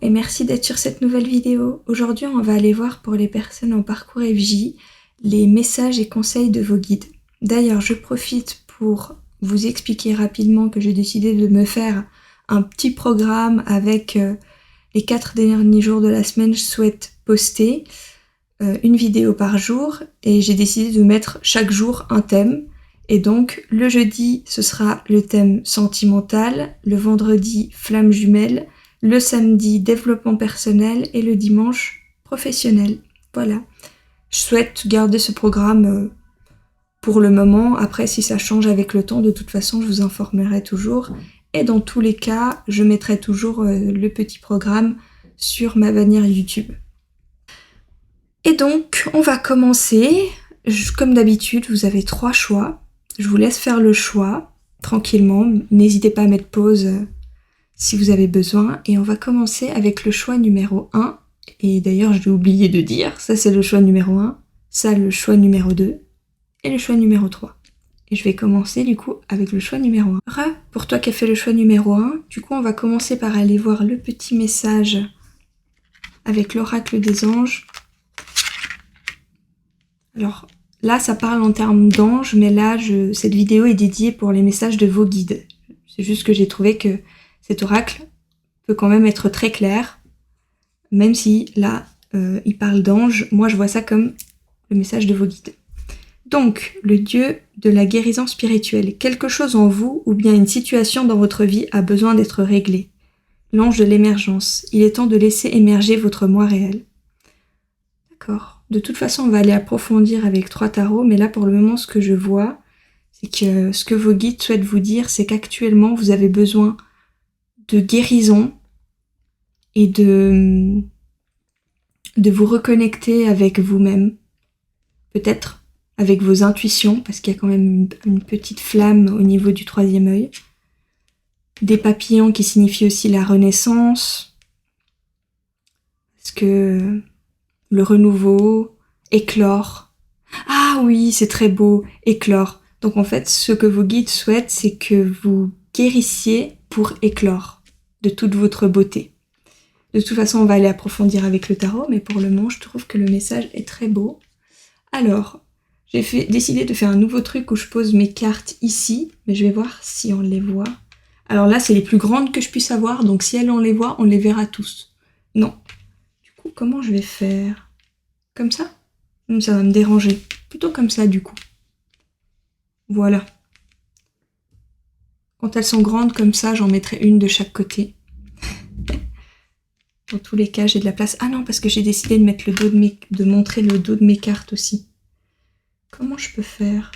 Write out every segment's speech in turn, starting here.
et merci d'être sur cette nouvelle vidéo. Aujourd'hui, on va aller voir pour les personnes en parcours FJ les messages et conseils de vos guides. D'ailleurs, je profite pour vous expliquer rapidement que j'ai décidé de me faire un petit programme avec les 4 derniers jours de la semaine. Je souhaite poster une vidéo par jour et j'ai décidé de mettre chaque jour un thème. Et donc, le jeudi, ce sera le thème sentimental, le vendredi, flamme jumelle, le samedi, développement personnel et le dimanche, professionnel. Voilà. Je souhaite garder ce programme pour le moment. Après, si ça change avec le temps, de toute façon, je vous informerai toujours. Et dans tous les cas, je mettrai toujours le petit programme sur ma bannière YouTube. Et donc, on va commencer. Comme d'habitude, vous avez 3 choix. Je vous laisse faire le choix tranquillement. N'hésitez pas à mettre pause si vous avez besoin. Et on va commencer avec le choix numéro 1. Et d'ailleurs, je l'ai oublié de dire, ça c'est le choix numéro 1, ça le choix numéro 2 et le choix numéro 3. Et je vais commencer du coup avec le choix numéro 1. Pour toi qui as fait le choix numéro 1, du coup on va commencer par aller voir le petit message avec l'oracle des anges. Alors là ça parle en termes d'anges, mais là cette vidéo est dédiée pour les messages de vos guides. C'est juste que j'ai trouvé que cet oracle peut quand même être très clair. Même si là, il parle d'ange, moi je vois ça comme le message de vos guides. Donc, le dieu de la guérison spirituelle. Quelque chose en vous ou bien une situation dans votre vie a besoin d'être réglée. L'ange de l'émergence. Il est temps de laisser émerger votre moi réel. D'accord. De toute façon, on va aller approfondir avec 3 tarots, mais là pour le moment, ce que je vois, c'est que ce que vos guides souhaitent vous dire, c'est qu'actuellement, vous avez besoin de guérison et de vous reconnecter avec vous-même, peut-être avec vos intuitions, parce qu'il y a quand même une petite flamme au niveau du 3e œil, des papillons qui signifient aussi la renaissance, parce que le renouveau, éclore. Ah oui, c'est très beau, éclore. Donc en fait, ce que vos guides souhaitent, c'est que vous guérissiez pour éclore de toute votre beauté. De toute façon, on va aller approfondir avec le tarot, mais pour le moment, je trouve que le message est très beau. Alors, j'ai décidé de faire un nouveau truc où je pose mes cartes ici, mais je vais voir si on les voit. Alors là, c'est les plus grandes que je puisse avoir, donc si on les voit, on les verra tous. Non. Du coup, comment je vais faire? Comme ça? Ça va me déranger. Plutôt comme ça, du coup. Voilà. Quand elles sont grandes comme ça, j'en mettrai une de chaque côté. Dans tous les cas, j'ai de la place. Ah non, parce que j'ai décidé de mettre le dos de montrer le dos de mes cartes aussi. Comment je peux faire?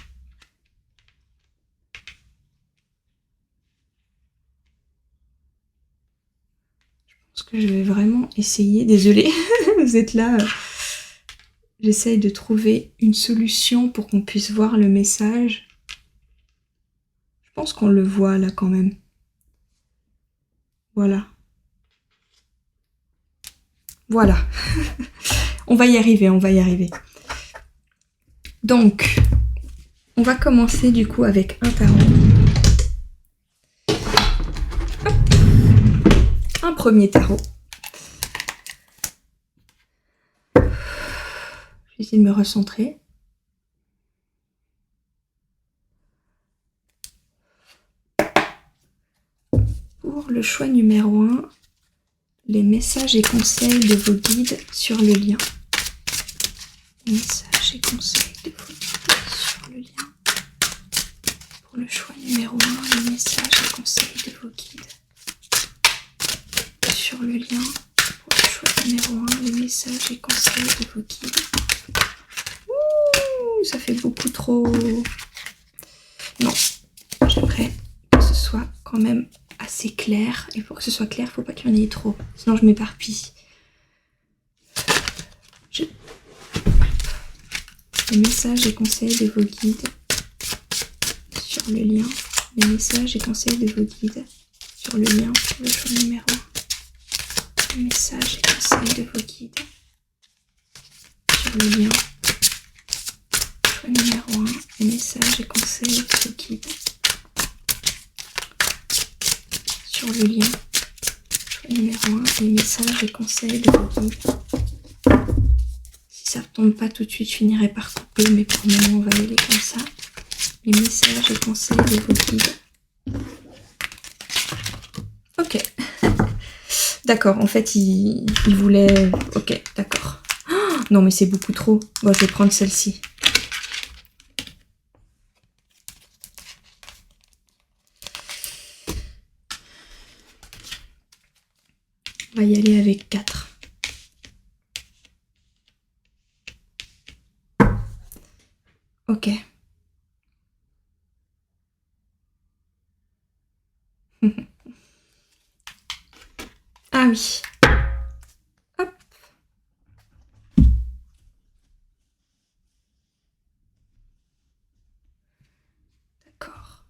Je pense que je vais vraiment essayer. Désolée, vous êtes là. J'essaye de trouver une solution pour qu'on puisse voir le message. Je pense qu'on le voit là quand même. Voilà. Voilà. On va y arriver, on va y arriver. Donc, on va commencer du coup avec un tarot. Hop. Un premier tarot. Je vais essayer de me recentrer. Pour le choix numéro 1, les messages et conseils de vos guides sur le lien. Messages et conseils de vos guides sur le lien. Pour le choix numéro 1, les messages et conseils de vos guides sur le lien. Pour le choix numéro 1, les messages et conseils de vos guides. Ouh, ça fait beaucoup trop. Non, j'aimerais que ce soit quand même assez clair. Et pour que ce soit clair, il ne faut pas qu'il y en ait trop. Sinon, je m'éparpille. Les messages et conseils de vos guides sur le lien. Les messages et conseils de vos guides sur le lien pour le choix numéro 1. Les messages et conseils de vos guides sur le lien. Choix numéro 1. Les messages et conseils de vos guides sur le lien. Choix numéro 1, les messages et conseils de vos guides. Si ça ne tombe pas tout de suite, je finirai par couper, mais pour le moment, on va y aller comme ça. Les messages et conseils de vos guides. Ok. D'accord, en fait, il voulait... Ok, d'accord. Oh, non, mais c'est beaucoup trop. Bon, je vais prendre celle-ci. On va y aller avec 4. Ok. Ah oui. Hop. D'accord.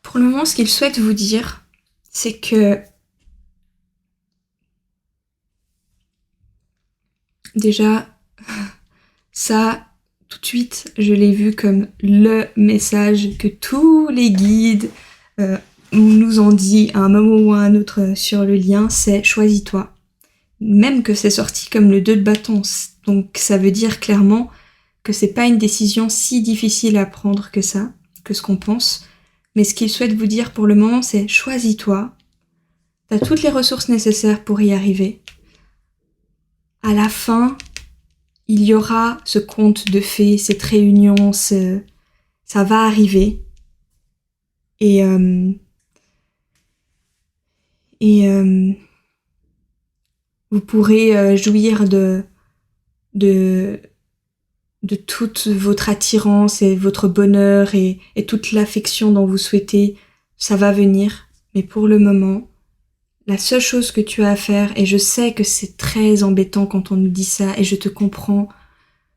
Pour le moment, ce qu'il souhaite vous dire, c'est que déjà, ça, tout de suite, je l'ai vu comme le message que tous les guides nous ont dit à un moment ou à un autre sur le lien, c'est choisis-toi. Même que c'est sorti comme le 2 de bâton. Donc ça veut dire clairement que c'est pas une décision si difficile à prendre que ça, que ce qu'on pense. Mais ce qu'il souhaite vous dire pour le moment, c'est choisis-toi. T'as toutes les ressources nécessaires pour y arriver. À la fin, il y aura ce conte de fées, cette réunion, ça va arriver. Et vous pourrez jouir de toute votre attirance et votre bonheur et toute l'affection dont vous souhaitez. Ça va venir. Mais pour le moment, la seule chose que tu as à faire, et je sais que c'est très embêtant quand on nous dit ça, et je te comprends,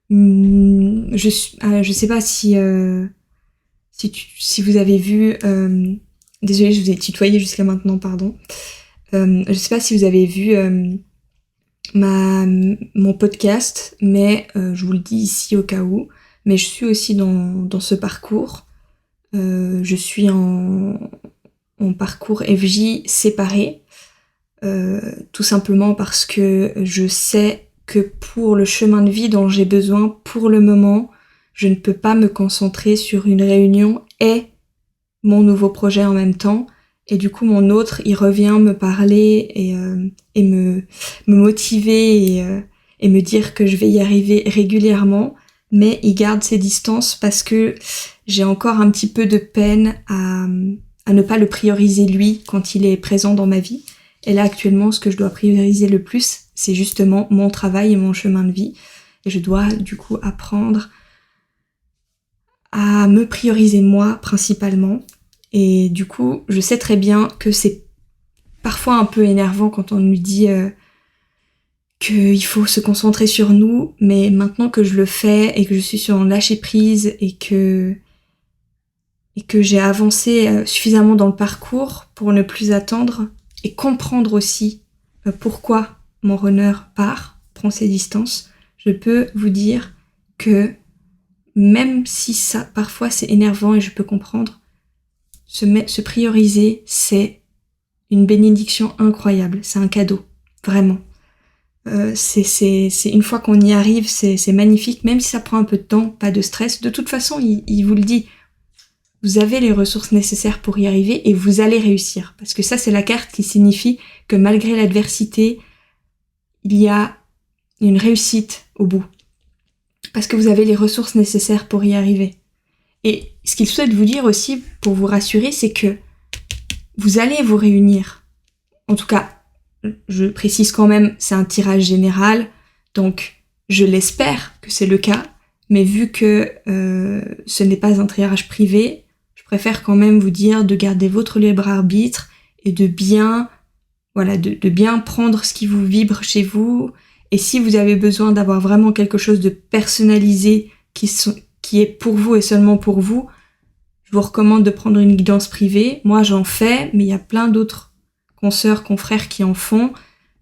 je sais pas si vous avez vu, désolée, je vous ai tutoyé jusqu'à maintenant, pardon. Je sais pas si vous avez vu mon podcast, mais je vous le dis ici au cas où, mais je suis aussi dans ce parcours. Je suis en parcours FJ séparé, tout simplement parce que je sais que pour le chemin de vie dont j'ai besoin, pour le moment, je ne peux pas me concentrer sur une réunion et mon nouveau projet en même temps. Et du coup, mon autre, il revient me parler et me motiver et me dire que je vais y arriver régulièrement, mais il garde ses distances parce que j'ai encore un petit peu de peine à ne pas le prioriser lui quand il est présent dans ma vie. Et là, actuellement, ce que je dois prioriser le plus, c'est justement mon travail et mon chemin de vie. Et je dois, du coup, apprendre à me prioriser moi, principalement. Et du coup, je sais très bien que c'est parfois un peu énervant quand on nous dit qu'il faut se concentrer sur nous, mais maintenant que je le fais et que je suis sur un lâcher prise et que j'ai avancé suffisamment dans le parcours pour ne plus attendre et comprendre aussi pourquoi mon runner prend ses distances, je peux vous dire que même si ça parfois c'est énervant et je peux comprendre, se prioriser, c'est une bénédiction incroyable, c'est un cadeau, vraiment. C'est une fois qu'on y arrive, c'est magnifique, même si ça prend un peu de temps, pas de stress. De toute façon, il vous le dit, vous avez les ressources nécessaires pour y arriver et vous allez réussir. Parce que ça, c'est la carte qui signifie que malgré l'adversité, il y a une réussite au bout. Parce que vous avez les ressources nécessaires pour y arriver. Et ce qu'il souhaite vous dire aussi, pour vous rassurer, c'est que vous allez vous réunir. En tout cas, je précise quand même, c'est un tirage général, donc je l'espère que c'est le cas, mais vu que ce n'est pas un tirage privé, je préfère quand même vous dire de garder votre libre arbitre et de bien prendre ce qui vous vibre chez vous. Et si vous avez besoin d'avoir vraiment quelque chose de personnalisé qui est pour vous et seulement pour vous, je vous recommande de prendre une guidance privée. Moi, j'en fais, mais il y a plein d'autres consoeurs, confrères qui en font.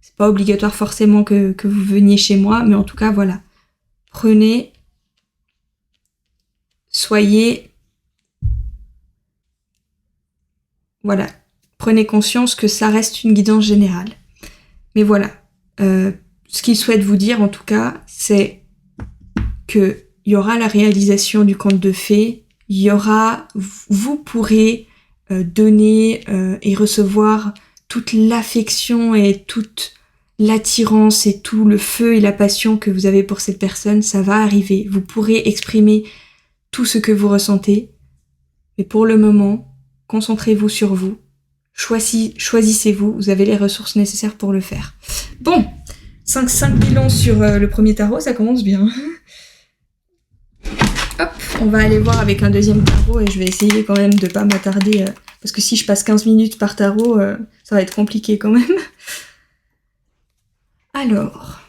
C'est pas obligatoire forcément que vous veniez chez moi, mais en tout cas, voilà. Prenez soyez... Voilà, prenez conscience que ça reste une guidance générale. Mais voilà, ce qu'il souhaite vous dire en tout cas, c'est qu'il y aura la réalisation du conte de fées, il y aura, vous pourrez donner et recevoir toute l'affection et toute l'attirance et tout le feu et la passion que vous avez pour cette personne, ça va arriver. Vous pourrez exprimer tout ce que vous ressentez, mais pour le moment, concentrez-vous sur vous. Choisissez-vous, vous avez les ressources nécessaires pour le faire. Bon, 5 bilans sur le premier tarot, ça commence bien. Hop, on va aller voir avec un deuxième tarot et je vais essayer quand même de pas m'attarder, parce que si je passe 15 minutes par tarot, ça va être compliqué quand même. Alors,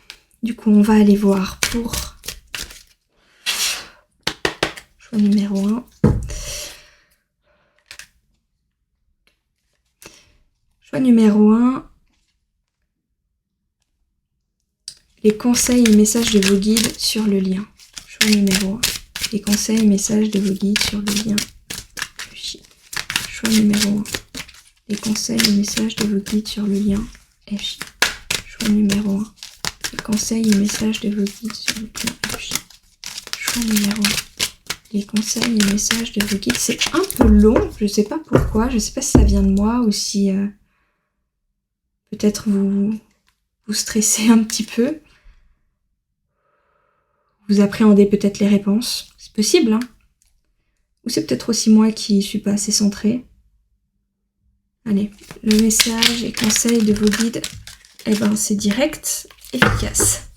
du coup, on va aller voir pour choix numéro 1. Choix numéro 1. Les conseils et messages de vos guides sur le lien. Choix numéro 1. Les conseils et messages de vos guides sur le lien. Choix numéro 1. Les conseils et messages de vos guides sur le lien. FJ. Choix numéro 1. Les conseils et messages de vos guides sur le lien. FJ. Choix numéro 1. Les conseils et messages de vos guides. C'est un peu long, je sais pas pourquoi. Je sais pas si ça vient de moi ou si peut-être vous stressez un petit peu. Vous appréhendez peut-être les réponses. C'est possible, hein. Ou c'est peut-être aussi moi qui suis pas assez centrée. Allez, le message et conseil de vos guides, eh ben c'est direct, efficace.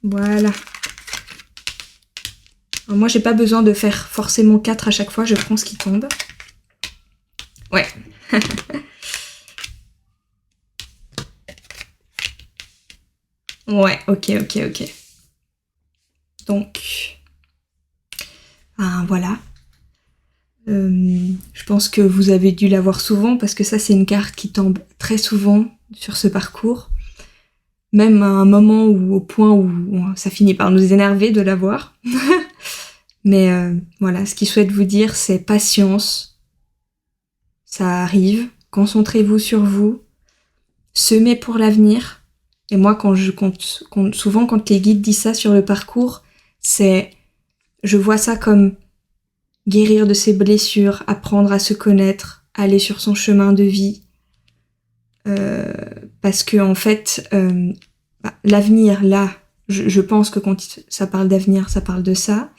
Voilà. Alors moi, j'ai pas besoin de faire forcément 4 à chaque fois, je prends ce qui tombe. Ouais. Ouais, ok. Donc, voilà. Je pense que vous avez dû la voir souvent parce que ça, c'est une carte qui tombe très souvent sur ce parcours. Même à un moment où, au point où ça finit par nous énerver de la voir. Mais voilà, ce qu'il souhaite vous dire, c'est patience. Ça arrive. Concentrez-vous sur vous. Semez pour l'avenir. Et moi, souvent, quand les guides disent ça sur le parcours, je vois ça comme guérir de ses blessures, apprendre à se connaître, aller sur son chemin de vie. Parce que, en fait, l'avenir, là, je pense que quand ça parle d'avenir, ça parle de ça.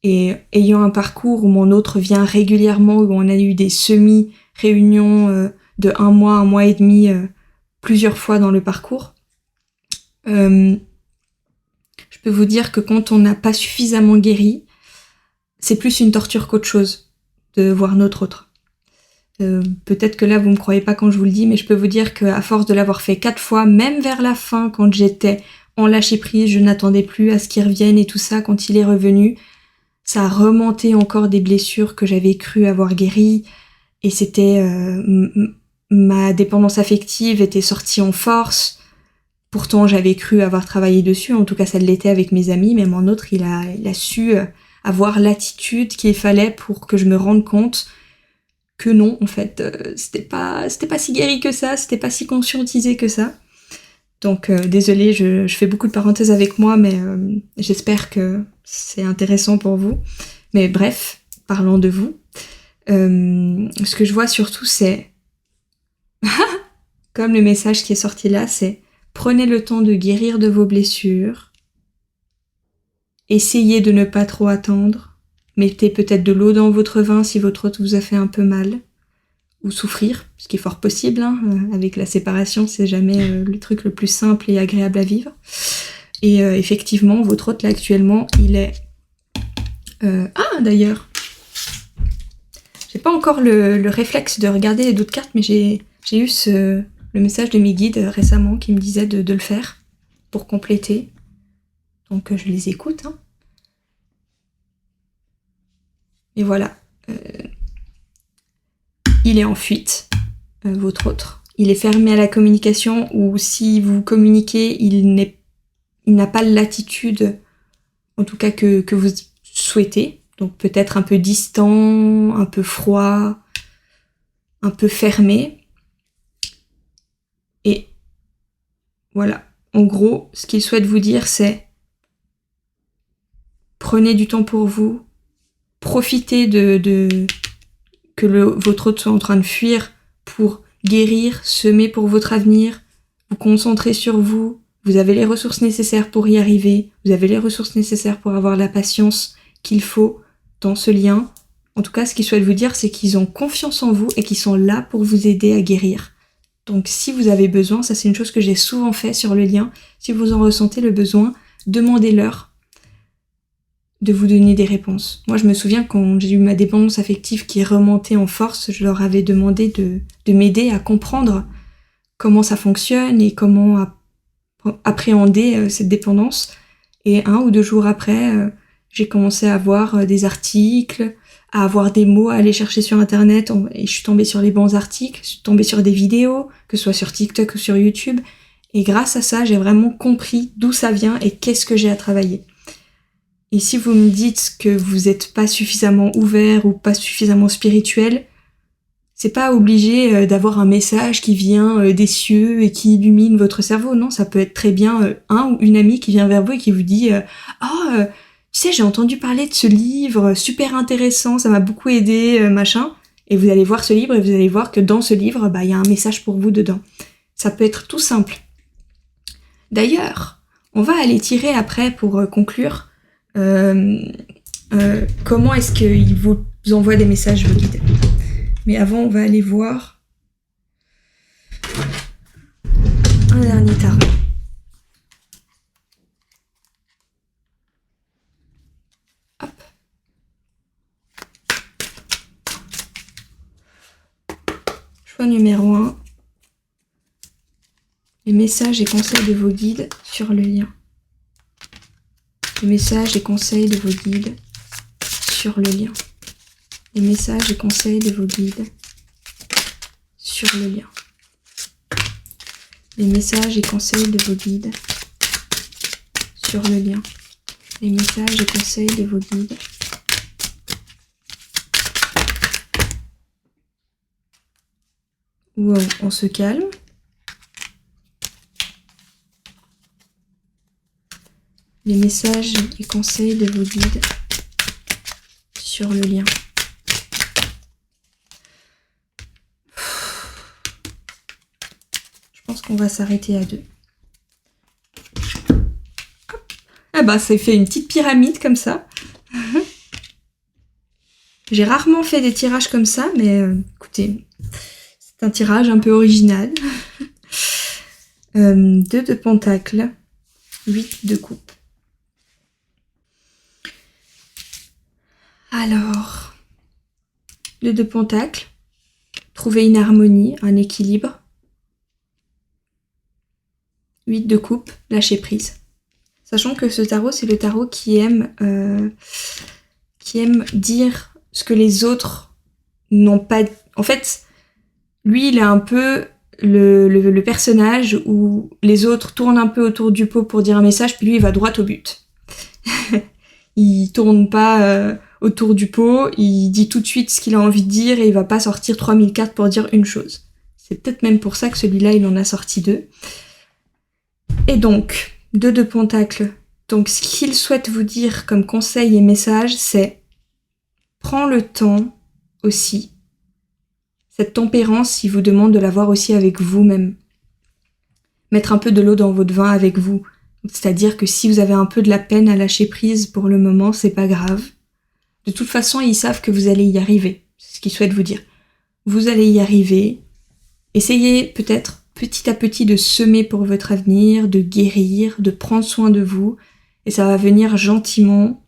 Et ayant un parcours où mon autre vient régulièrement, où on a eu des semi-réunions de 1 mois et demi, plusieurs fois dans le parcours, je peux vous dire que quand on n'a pas suffisamment guéri, c'est plus une torture qu'autre chose de voir notre autre. Peut-être que là vous me croyez pas quand je vous le dis, mais je peux vous dire qu'à force de l'avoir fait 4 fois, même vers la fin, quand j'étais en lâcher prise, je n'attendais plus à ce qu'il revienne et tout ça, quand il est revenu, ça a remonté encore des blessures que j'avais cru avoir guéries, et c'était ma dépendance affective était sortie en force. Pourtant, j'avais cru avoir travaillé dessus, en tout cas ça l'était avec mes amis, mais mon autre, il a su avoir l'attitude qu'il fallait pour que je me rende compte que non, en fait, c'était pas si guéri que ça, c'était pas si conscientisé que ça. Donc, désolée, je fais beaucoup de parenthèses avec moi, mais j'espère que c'est intéressant pour vous. Mais bref, parlons de vous. Ce que je vois surtout, c'est... comme le message qui est sorti là, c'est... Prenez le temps de guérir de vos blessures. Essayez de ne pas trop attendre. Mettez peut-être de l'eau dans votre vin si votre autre vous a fait un peu mal. Ou souffrir, ce qui est fort possible. Hein. Avec la séparation, c'est jamais le truc le plus simple et agréable à vivre. Et effectivement, votre autre là actuellement, il est... Ah d'ailleurs, j'ai pas encore le réflexe de regarder les d'autres cartes, mais j'ai eu le message de mes guides récemment qui me disait de le faire pour compléter. Donc je les écoute. Hein. Et voilà. Il est en fuite, votre autre. Il est fermé à la communication, ou si vous communiquez, il n'a pas l'attitude, en tout cas que vous souhaitez. Donc peut-être un peu distant, un peu froid, un peu fermé. Et voilà. En gros, ce qu'il souhaite vous dire, c'est prenez du temps pour vous, profitez que votre hôte soit en train de fuir pour guérir, semer pour votre avenir, vous concentrer sur vous, vous avez les ressources nécessaires pour y arriver, vous avez les ressources nécessaires pour avoir la patience qu'il faut dans ce lien. En tout cas, ce qu'ils souhaitent vous dire, c'est qu'ils ont confiance en vous et qu'ils sont là pour vous aider à guérir. Donc si vous avez besoin, ça c'est une chose que j'ai souvent fait sur le lien, si vous en ressentez le besoin, demandez-leur de vous donner des réponses. Moi je me souviens quand j'ai eu ma dépendance affective qui remontait en force, je leur avais demandé de m'aider à comprendre comment ça fonctionne et comment appréhender cette dépendance. Et 1 ou 2 jours après, j'ai commencé à voir des articles, à avoir des mots à aller chercher sur internet, et je suis tombée sur les bons articles, je suis tombée sur des vidéos, que ce soit sur TikTok ou sur YouTube, et grâce à ça, j'ai vraiment compris d'où ça vient et qu'est-ce que j'ai à travailler. Et si vous me dites que vous n'êtes pas suffisamment ouvert ou pas suffisamment spirituel, c'est pas obligé d'avoir un message qui vient des cieux et qui illumine votre cerveau, non, ça peut être très bien un ou une amie qui vient vers vous et qui vous dit tu sais, j'ai entendu parler de ce livre, super intéressant, ça m'a beaucoup aidé, machin. Et vous allez voir ce livre et vous allez voir que dans ce livre, y a un message pour vous dedans. Ça peut être tout simple. D'ailleurs, on va aller tirer après pour conclure comment est-ce qu'ils vous envoient des messages, vos guides. Mais avant, on va aller voir un dernier tarot. Choix numéro 1. Les messages et conseils de vos guides sur le lien. Les messages et conseils de vos guides sur le lien. Les messages et conseils de vos guides sur le lien. Les messages et conseils de vos guides sur le lien. Les messages et conseils de vos guides. Wow, on se calme. Les messages et conseils de vos guides sur le lien. Je pense qu'on va s'arrêter à 2. Ça fait une petite pyramide comme ça. J'ai rarement fait des tirages comme ça, mais écoutez, c'est un tirage un peu original. 2 de pentacle, 8 de coupe. Alors, 2 de pentacle, trouver une harmonie, un équilibre. 8 de coupe, lâcher prise. Sachant que ce tarot, c'est le tarot qui aime dire ce que les autres n'ont pas... En fait, lui, il est un peu le personnage où les autres tournent un peu autour du pot pour dire un message, puis lui, il va droit au but. Il tourne pas autour du pot, il dit tout de suite ce qu'il a envie de dire et il va pas sortir 3000 cartes pour dire une chose. C'est peut-être même pour ça que celui-là, il en a sorti 2. Et donc, 2 de pentacle. Donc, ce qu'il souhaite vous dire comme conseil et message, c'est prends le temps aussi. Cette tempérance, il vous demande de l'avoir aussi avec vous-même. Mettre un peu de l'eau dans votre vin avec vous. C'est-à-dire que si vous avez un peu de la peine à lâcher prise pour le moment, c'est pas grave. De toute façon, ils savent que vous allez y arriver. C'est ce qu'ils souhaitent vous dire. Vous allez y arriver. Essayez peut-être petit à petit de semer pour votre avenir, de guérir, de prendre soin de vous. Et ça va venir gentiment,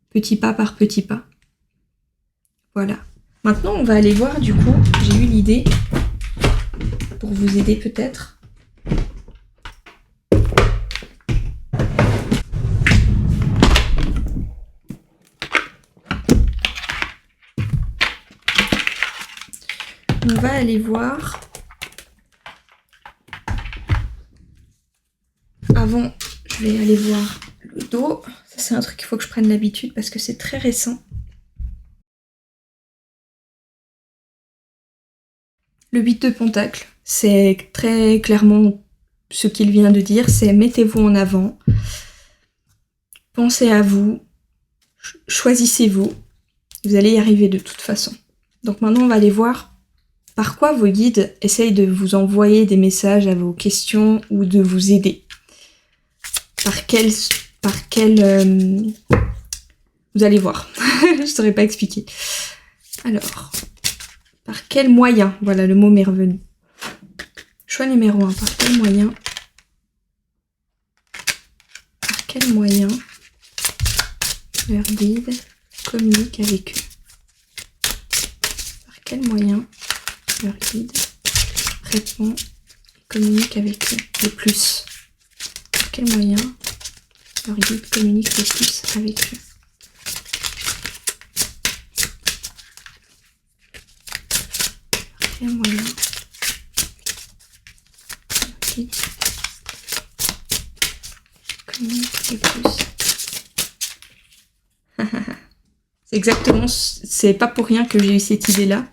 petit pas par petit pas. Voilà. Maintenant, on va aller voir, du coup, j'ai eu l'idée, pour vous aider peut-être. On va aller voir. Avant, je vais aller voir le dos. Ça C'est un truc qu'il faut que je prenne l'habitude parce que c'est très récent. Le 8 de Pentacle, c'est très clairement ce qu'il vient de dire, c'est mettez-vous en avant, pensez à vous, choisissez-vous, vous allez y arriver de toute façon. Donc maintenant on va aller voir par quoi vos guides essayent de vous envoyer des messages à vos questions ou de vous aider. Par quel vous allez voir, je saurais pas expliquer. Alors, par quel moyen, voilà le mot m'est revenu. Choix numéro 1, par quel moyen leur guide communique avec eux. Par quel moyen leur guide répond et communique avec eux le plus. Par quel moyen leur guide communique le plus avec eux. Par quel moyen leur guide communique le plus. C'est exactement, c'est pas pour rien que j'ai eu cette idée-là.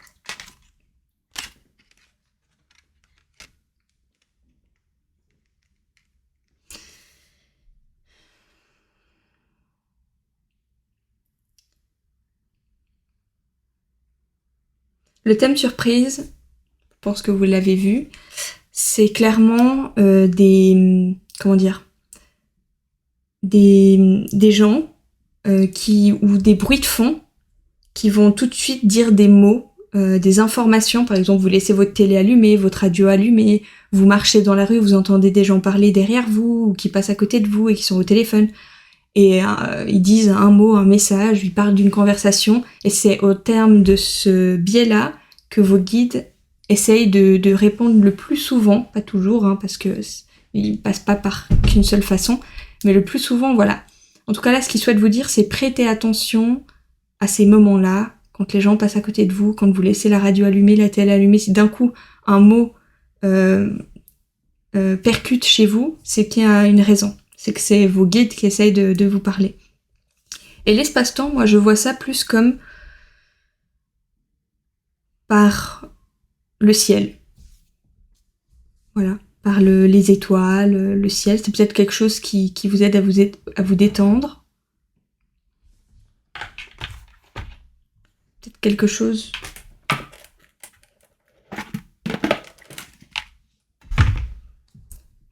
Le thème surprise, je pense que vous l'avez vu, c'est clairement des gens ou des bruits de fond qui vont tout de suite dire des mots, des informations. Par exemple, vous laissez votre télé allumée, votre radio allumée, vous marchez dans la rue, vous entendez des gens parler derrière vous ou qui passent à côté de vous et qui sont au téléphone. Et ils disent un mot, un message, ils parlent d'une conversation, et c'est au terme de ce biais-là que vos guides essayent de répondre le plus souvent, pas toujours, hein, parce que ils passent pas par qu'une seule façon, mais le plus souvent, voilà. En tout cas là, ce qu'ils souhaitent vous dire, c'est prêter attention à ces moments-là, quand les gens passent à côté de vous, quand vous laissez la radio allumée, la télé allumée, si d'un coup un mot percute chez vous, c'est qu'il y a une raison. C'est que c'est vos guides qui essayent de vous parler. Et l'espace-temps, moi je vois ça plus comme par le ciel. Voilà, par les étoiles, le ciel. C'est peut-être quelque chose qui vous aide à vous détendre. Peut-être quelque chose...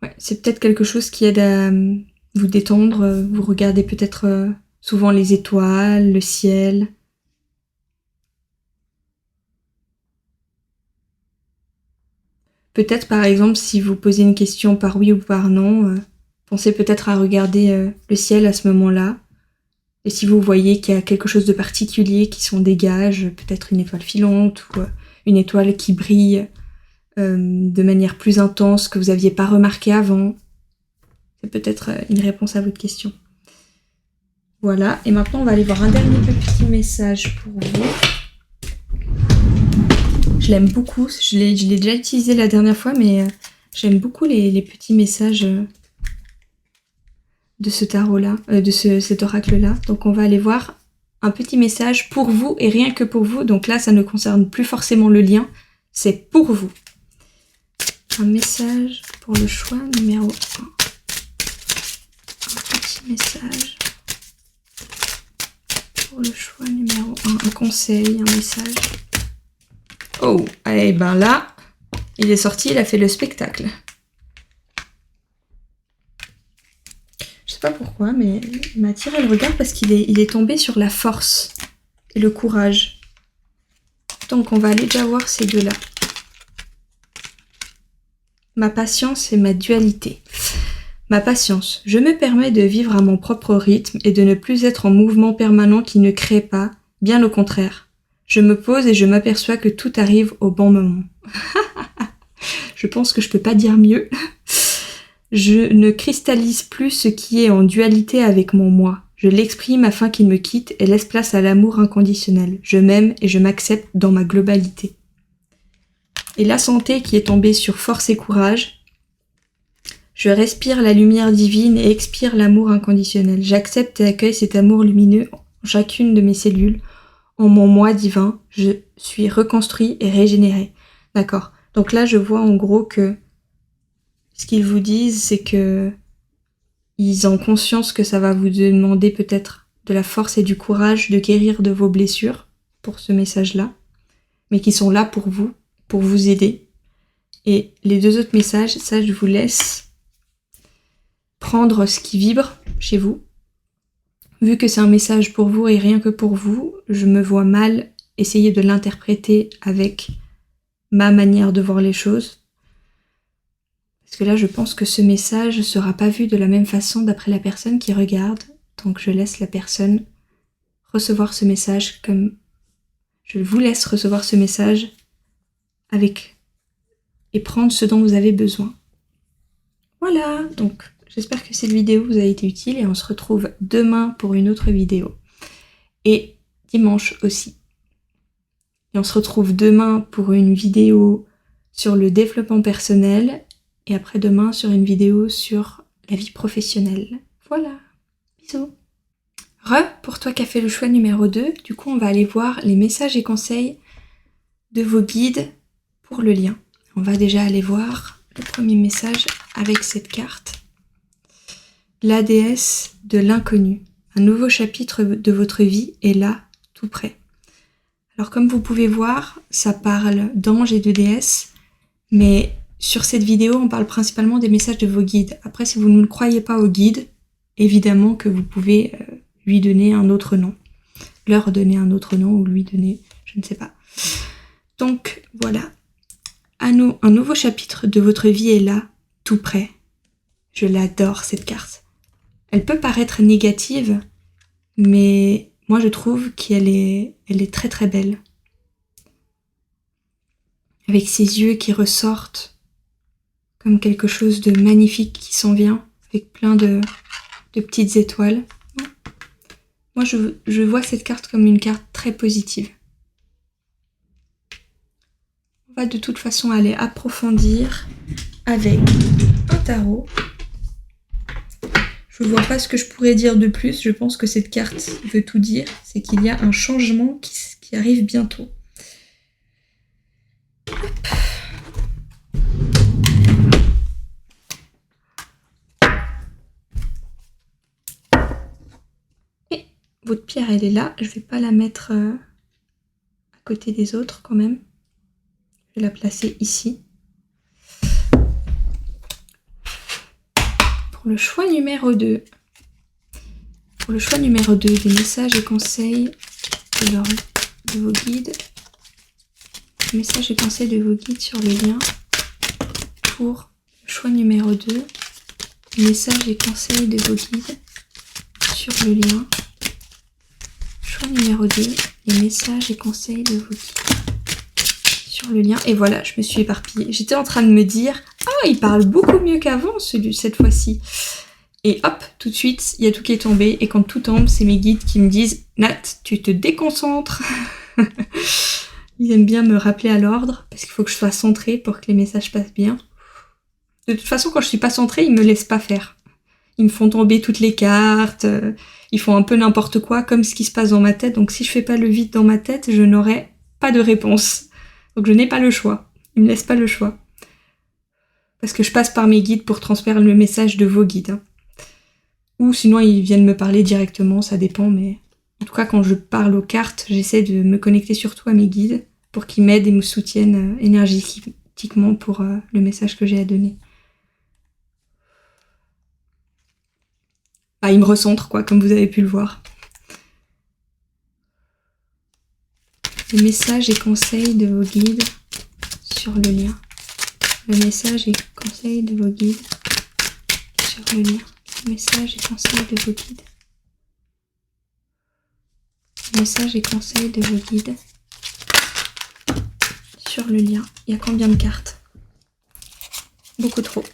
Ouais, c'est peut-être quelque chose qui aide à vous détendre. Vous regardez peut-être souvent les étoiles, le ciel. Peut-être par exemple si vous posez une question par oui ou par non, pensez peut-être à regarder le ciel à ce moment-là. Et si vous voyez qu'il y a quelque chose de particulier qui s'en dégage, peut-être une étoile filante ou une étoile qui brille de manière plus intense que vous n'aviez pas remarqué avant, c'est peut-être une réponse à votre question. Voilà, et maintenant on va aller voir un dernier petit message pour vous. Je l'aime beaucoup, je l'ai déjà utilisé la dernière fois, mais j'aime beaucoup les petits messages de ce tarot-là, cet oracle-là. Donc on va aller voir un petit message pour vous et rien que pour vous. Donc là, ça ne concerne plus forcément le lien, c'est pour vous. Un message pour le choix numéro 1. Un petit message pour le choix numéro 1. Un conseil, un message. Oh, et ben là, il est sorti, il a fait le spectacle. Je sais pas pourquoi, mais il m'a attiré le regard parce qu'il est tombé sur la force et le courage. Donc on va aller déjà voir ces deux-là. Ma patience et ma dualité. Ma patience. Je me permets de vivre à mon propre rythme et de ne plus être en mouvement permanent qui ne crée pas, bien au contraire. Je me pose et je m'aperçois que tout arrive au bon moment. Je pense que je peux pas dire mieux. Je ne cristallise plus ce qui est en dualité avec mon moi. Je l'exprime afin qu'il me quitte et laisse place à l'amour inconditionnel. Je m'aime et je m'accepte dans ma globalité. Et la santé qui est tombée sur force et courage. Je respire la lumière divine et expire l'amour inconditionnel. J'accepte et accueille cet amour lumineux en chacune de mes cellules. En mon moi divin, je suis reconstruit et régénéré. D'accord. Donc là, je vois en gros que ce qu'ils vous disent, c'est que ils ont conscience que ça va vous demander peut-être de la force et du courage de guérir de vos blessures pour ce message-là, mais qui sont là pour vous aider. Et les 2 autres messages, ça je vous laisse prendre ce qui vibre chez vous. Vu que c'est un message pour vous et rien que pour vous, je me vois mal essayer de l'interpréter avec ma manière de voir les choses. Parce que là, je pense que ce message ne sera pas vu de la même façon d'après la personne qui regarde. Donc je laisse la personne recevoir ce message comme... Je vous laisse recevoir ce message avec... et prendre ce dont vous avez besoin. Voilà, donc j'espère que cette vidéo vous a été utile et on se retrouve demain pour une autre vidéo. Et dimanche aussi. Et on se retrouve demain pour une vidéo sur le développement personnel et après-demain sur une vidéo sur la vie professionnelle. Voilà, bisous. Pour toi qui as fait le choix numéro 2, du coup on va aller voir les messages et conseils de vos guides pour le lien. On va déjà aller voir le premier message avec cette carte. La déesse de l'inconnu. Un nouveau chapitre de votre vie est là, tout près. Alors comme vous pouvez voir, ça parle d'anges et de déesses, mais sur cette vidéo, on parle principalement des messages de vos guides. Après, si vous ne croyez pas aux guides, évidemment que vous pouvez lui donner un autre nom. Leur donner un autre nom ou lui donner, je ne sais pas. Donc voilà, un nouveau chapitre de votre vie est là, tout près. Je l'adore cette carte. Elle peut paraître négative, mais moi je trouve qu'elle est très très belle. Avec ses yeux qui ressortent comme quelque chose de magnifique qui s'en vient, avec plein de petites étoiles. Moi je vois cette carte comme une carte très positive. On va de toute façon aller approfondir avec un tarot. Je ne vois pas ce que je pourrais dire de plus. Je pense que cette carte veut tout dire. C'est qu'il y a un changement qui arrive bientôt. Hop. Et votre pierre, elle est là. Je ne vais pas la mettre à côté des autres quand même. Je vais la placer ici. Pour le choix numéro 2. Pour le choix numéro 2, des messages et conseils de vos guides. Messages et conseils de vos guides sur le lien. Pour le choix numéro 2, messages et conseils de vos guides sur le lien. Choix numéro 2, les messages et conseils de vos guides sur le lien. Et voilà, je me suis éparpillée. J'étais en train de me dire, ah, il parle beaucoup mieux qu'avant cette fois-ci. Et hop, tout de suite, il y a tout qui est tombé. Et quand tout tombe, c'est mes guides qui me disent, Nat, tu te déconcentres. Ils aiment bien me rappeler à l'ordre, parce qu'il faut que je sois centrée pour que les messages passent bien. De toute façon, quand je suis pas centrée, ils me laissent pas faire. Ils me font tomber toutes les cartes, ils font un peu n'importe quoi, comme ce qui se passe dans ma tête. Donc si je fais pas le vide dans ma tête, je n'aurai pas de réponse. Donc je n'ai pas le choix. Ils me laissent pas le choix. Parce que je passe par mes guides pour transmettre le message de vos guides. Hein. Ou sinon ils viennent me parler directement, ça dépend, mais... En tout cas, quand je parle aux cartes, j'essaie de me connecter surtout à mes guides pour qu'ils m'aident et me soutiennent énergétiquement pour le message que j'ai à donner. Bah, ils me recentrent, quoi, comme vous avez pu le voir. Les messages et conseils de vos guides sur le lien. Le message et conseils de vos guides sur le lien. Le message et conseils de vos guides. Messages et conseils de vos guides sur le lien. Il y a combien de cartes? Beaucoup trop.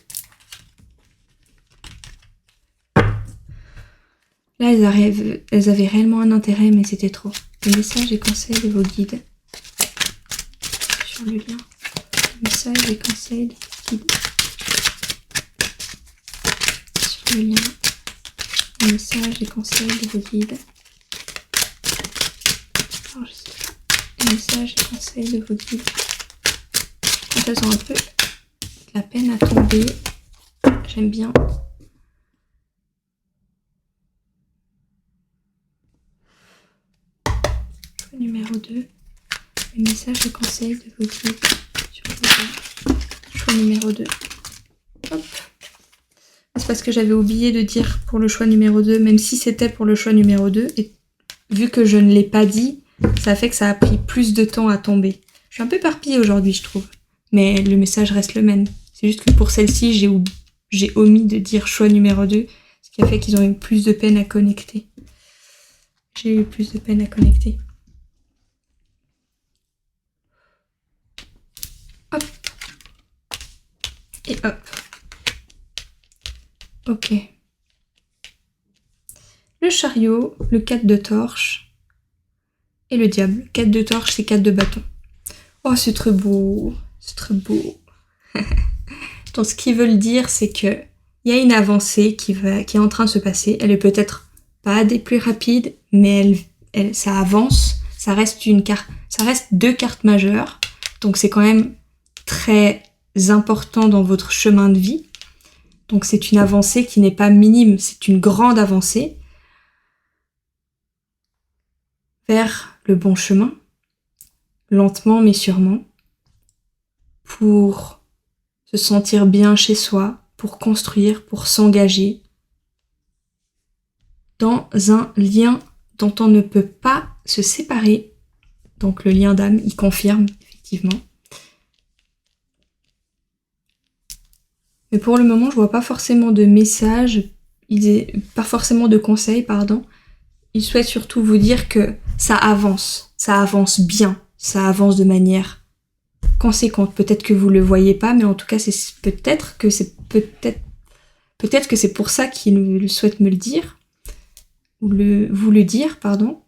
Là, elles avaient réellement un intérêt, mais c'était trop. Les messages et conseils de vos guides sur le lien. Les messages et conseils de vos guides le lien, les messages et conseils de vos guides. Alors, je sais pas. Les messages et conseils de vos guides. Quand elles ont un peu de la peine à tomber, j'aime bien. Choix numéro 2. Les messages et conseils de vos guides sur vos guides. Choix numéro 2. Hop. C'est parce que j'avais oublié de dire pour le choix numéro 2, même si c'était pour le choix numéro 2, et vu que je ne l'ai pas dit, ça fait que ça a pris plus de temps à tomber. Je suis un peu éparpillée aujourd'hui, je trouve. Mais le message reste le même. C'est juste que pour celle-ci, j'ai omis de dire choix numéro 2, ce qui a fait qu'ils ont eu plus de peine à connecter. J'ai eu plus de peine à connecter. Hop. Et hop. Ok. Le chariot, le 4 de torche et le diable. 4 de torche, c'est 4 de bâton. Oh, c'est très beau. C'est très beau. Donc, ce qu'ils veulent dire, c'est que il y a une avancée qui est en train de se passer. Elle est peut-être pas des plus rapides, mais ça avance. Ça reste deux cartes majeures. Donc, c'est quand même très important dans votre chemin de vie. Donc, c'est une avancée qui n'est pas minime. C'est une grande avancée vers le bon chemin, lentement mais sûrement, pour se sentir bien chez soi, pour construire, pour s'engager dans un lien dont on ne peut pas se séparer. Donc le lien d'âme, il confirme, effectivement. Mais pour le moment, je vois pas forcément de message, pas forcément de conseils, pardon. Il souhaite surtout vous dire que ça avance bien, ça avance de manière conséquente. Peut-être que vous le voyez pas, mais en tout cas, peut-être que c'est pour ça qu'il souhaite me le dire, ou vous le dire, pardon.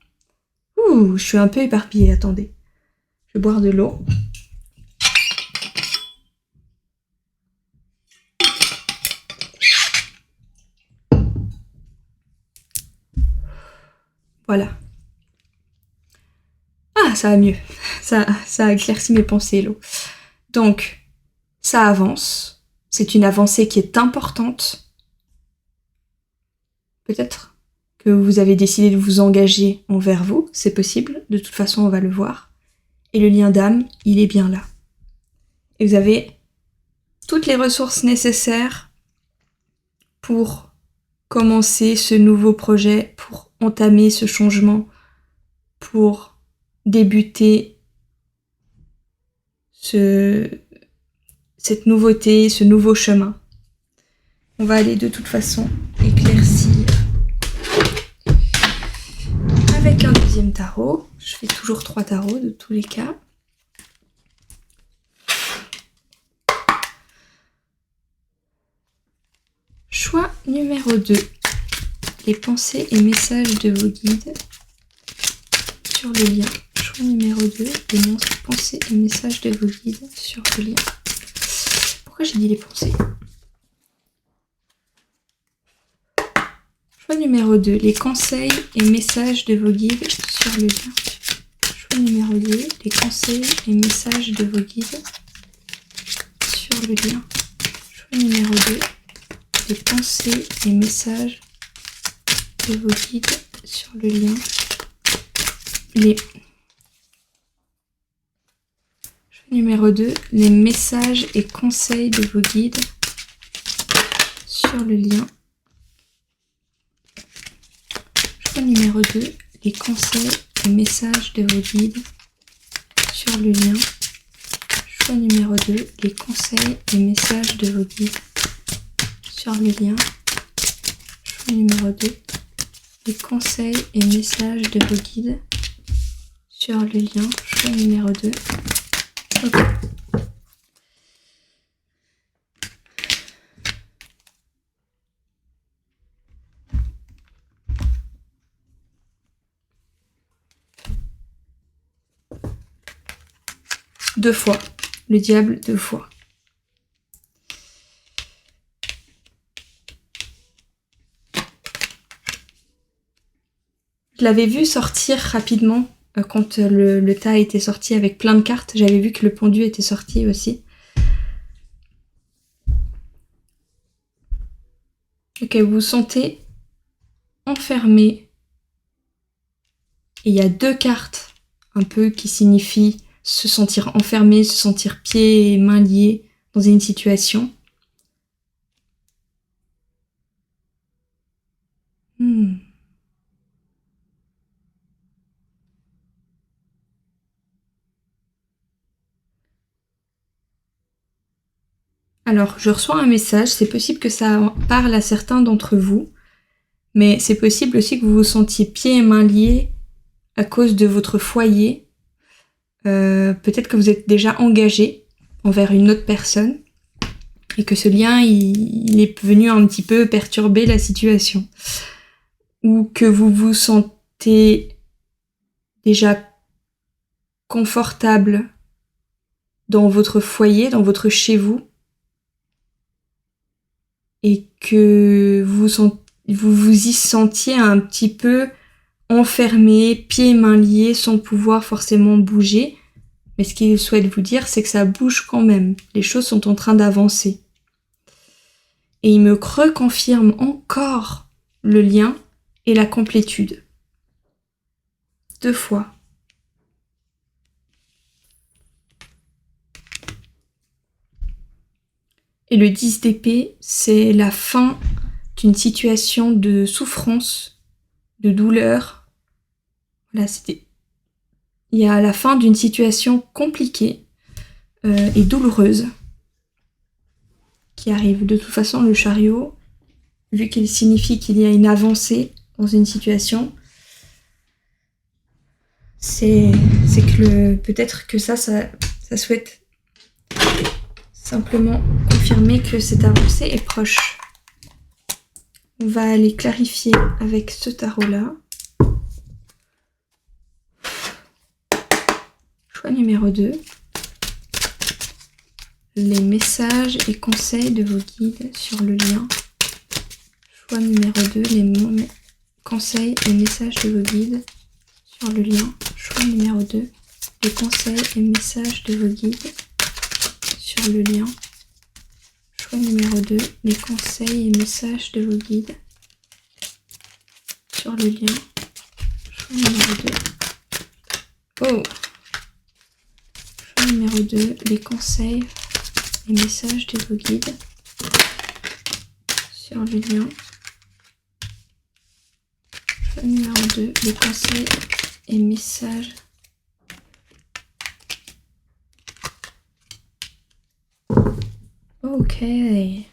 Ouh, je suis un peu éparpillée, attendez. Je vais boire de l'eau. Voilà. Ah, ça va mieux. Ça a éclairci mes pensées, l'eau. Donc, ça avance. C'est une avancée qui est importante. Peut-être que vous avez décidé de vous engager envers vous. C'est possible. De toute façon, on va le voir. Et le lien d'âme, il est bien là. Et vous avez toutes les ressources nécessaires pour commencer ce nouveau projet, pour entamer ce changement, pour débuter cette nouveauté, ce nouveau chemin. On va aller de toute façon éclaircir avec un deuxième tarot. Je fais toujours 3 tarots de tous les cas. Choix numéro 2. Les pensées et messages de vos guides sur le lien. Choix numéro 2. Les pensées et messages de vos guides sur le lien. Pourquoi j'ai dit les pensées ? Choix numéro 2. Les conseils et messages de vos guides sur le lien. Choix numéro 2. Les conseils et messages de vos guides sur le lien. Choix numéro 2. Les pensées et messages de vos guides sur le lien. Choix numéro 2. Les messages et conseils de vos guides sur le lien. Choix numéro 2. Les conseils et messages de vos guides sur le lien. Choix numéro 2. Les conseils et messages de vos guides sur le lien. Choix numéro 2. Les conseils et messages de vos guides sur le lien. Choix numéro 2. Ok. Deux fois. Le diable 2 fois. Je l'avais vu sortir rapidement quand le tas était sorti avec plein de cartes. J'avais vu que le pendu était sorti aussi. Ok, vous vous sentez enfermé. Et il y a 2 cartes un peu qui signifient se sentir enfermé, se sentir pieds et mains liés dans une situation. Alors, je reçois un message, c'est possible que ça parle à certains d'entre vous, mais c'est possible aussi que vous vous sentiez pieds et mains liés à cause de votre foyer. Peut-être que vous êtes déjà engagé envers une autre personne et que ce lien, il est venu un petit peu perturber la situation. Ou que vous vous sentez déjà confortable dans votre foyer, dans votre chez vous, et que vous y sentiez un petit peu enfermé, pieds et mains liés, sans pouvoir forcément bouger. Mais ce qu'il souhaite vous dire, c'est que ça bouge quand même. Les choses sont en train d'avancer. Et il me reconfirme encore le lien et la complétude. 2 fois. Et le 10 d'épée, c'est la fin d'une situation de souffrance, de douleur. Voilà, il y a la fin d'une situation compliquée et douloureuse qui arrive. De toute façon, le chariot, vu qu'il signifie qu'il y a une avancée dans une situation, c'est que peut-être que ça souhaite simplement confirmer que cette avancée est proche. On va aller clarifier avec ce tarot-là. Choix numéro 2. Les messages et conseils de vos guides sur le lien. Choix numéro 2. Les conseils et messages de vos guides sur le lien. Choix numéro 2. Les conseils et messages de vos guides sur le lien. Choix numéro 2. Les conseils et messages de vos guides sur le lien. Choix numéro 2. Oh! Choix numéro 2. Les conseils et messages de vos guides sur le lien. Choix numéro 2. Les conseils et messages. Ok. Et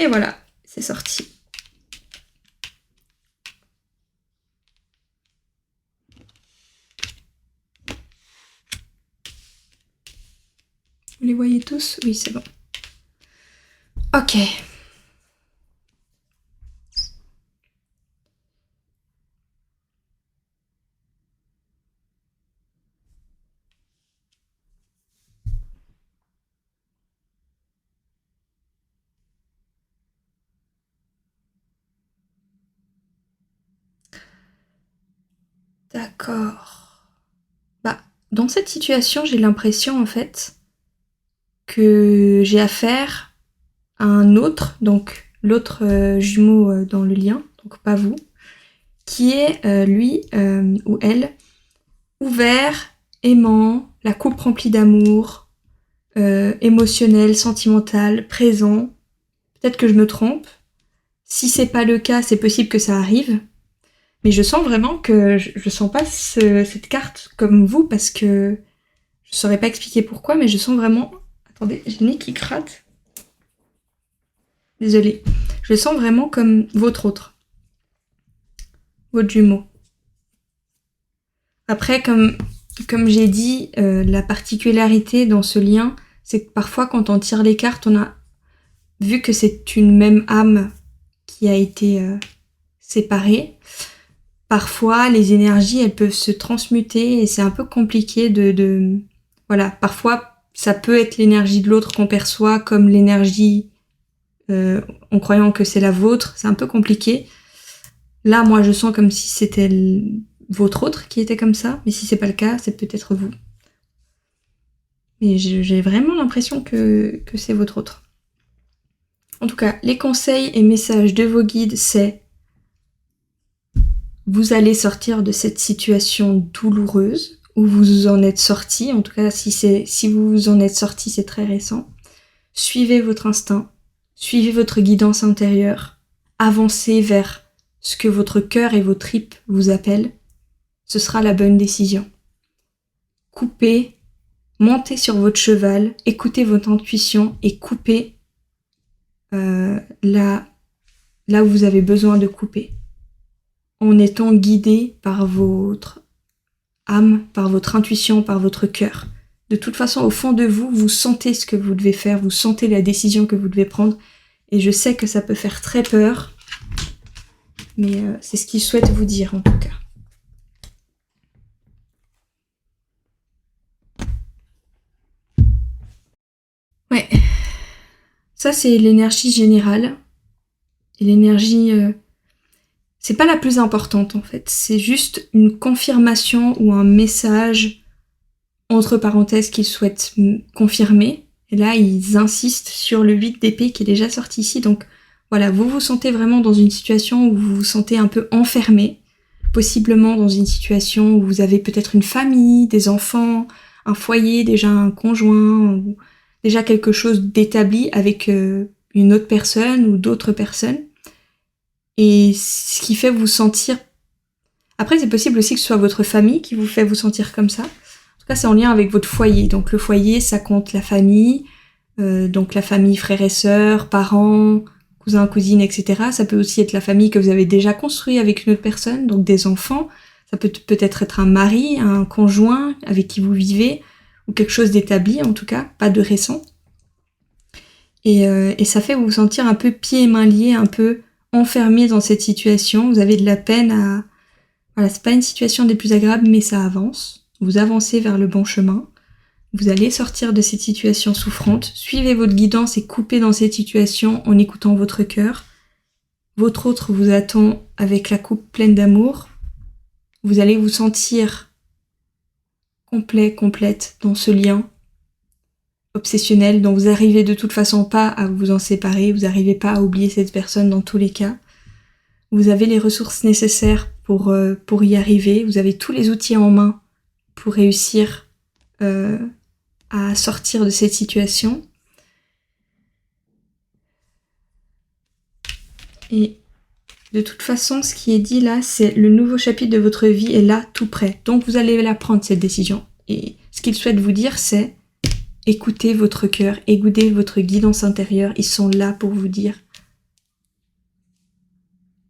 voilà, c'est sorti. Vous les voyez tous? Oui, c'est bon. Ok. D'accord. Bah, dans cette situation, j'ai l'impression en fait que j'ai affaire à un autre, donc l'autre jumeau dans le lien, donc pas vous, qui est lui ou elle ouvert, aimant, la coupe remplie d'amour, émotionnel, sentimental, présent. Peut-être que je me trompe. Si c'est pas le cas, c'est possible que ça arrive. Mais je sens vraiment que je sens pas cette carte comme vous parce que je saurais pas expliquer pourquoi, mais je sens vraiment... Attendez, j'ai le nez qui gratte. Désolée. Je le sens vraiment comme votre jumeau. Après, comme j'ai dit, la particularité dans ce lien, c'est que parfois quand on tire les cartes, on a vu que c'est une même âme qui a été séparée. Parfois, les énergies, elles peuvent se transmuter et c'est un peu compliqué de... Voilà, parfois, ça peut être l'énergie de l'autre qu'on perçoit comme l'énergie en croyant que c'est la vôtre, c'est un peu compliqué. Là, moi, je sens comme si c'était votre autre qui était comme ça, mais si c'est pas le cas, c'est peut-être vous. Mais j'ai vraiment l'impression que c'est votre autre. En tout cas, les conseils et messages de vos guides, c'est vous allez sortir de cette situation douloureuse où vous en êtes sorti. En tout cas, si vous en êtes sorti, c'est très récent. Suivez votre instinct, suivez votre guidance intérieure, avancez vers ce que votre cœur et vos tripes vous appellent. Ce sera la bonne décision. Coupez, montez sur votre cheval, écoutez votre intuition et coupez là où vous avez besoin de couper. En étant guidé par votre âme, par votre intuition, par votre cœur. De toute façon, au fond de vous, vous sentez ce que vous devez faire, vous sentez la décision que vous devez prendre. Et je sais que ça peut faire très peur, mais c'est ce qu'il souhaite vous dire en tout cas. Ouais, ça c'est l'énergie générale. Et l'énergie, c'est pas la plus importante en fait. C'est juste une confirmation ou un message entre parenthèses qu'ils souhaitent confirmer. Et là, ils insistent sur le 8 d'épée qui est déjà sorti ici. Donc voilà, vous vous sentez vraiment dans une situation où vous vous sentez un peu enfermé. Possiblement dans une situation où vous avez peut-être une famille, des enfants, un foyer, déjà un conjoint, ou déjà quelque chose d'établi avec une autre personne ou d'autres personnes. Et ce qui fait vous sentir... Après, c'est possible aussi que ce soit votre famille qui vous fait vous sentir comme ça. En tout cas, c'est en lien avec votre foyer. Donc le foyer, ça compte la famille, donc la famille frères et sœurs, parents, cousins, cousines, etc. Ça peut aussi être la famille que vous avez déjà construite avec une autre personne, donc des enfants. Ça peut peut-être être un mari, un conjoint avec qui vous vivez, ou quelque chose d'établi en tout cas, pas de récent. Et ça fait vous sentir un peu pieds et mains liés, un peu enfermé dans cette situation. Vous avez de la peine à... Voilà, c'est pas une situation des plus agréables, mais ça avance. Vous avancez vers le bon chemin. Vous allez sortir de cette situation souffrante. Suivez votre guidance et coupez dans cette situation en écoutant votre cœur. Votre autre vous attend avec la coupe pleine d'amour. Vous allez vous sentir complète dans ce lien obsessionnel dont vous n'arrivez de toute façon pas à vous en séparer, vous n'arrivez pas à oublier cette personne dans tous les cas. Vous avez les ressources nécessaires pour y arriver, vous avez tous les outils en main pour réussir à sortir de cette situation. Et de toute façon, ce qui est dit là, c'est le nouveau chapitre de votre vie est là, tout près. Donc vous allez la prendre, cette décision. Et ce qu'il souhaite vous dire, c'est écoutez votre cœur, écoutez votre guidance intérieure, ils sont là pour vous dire.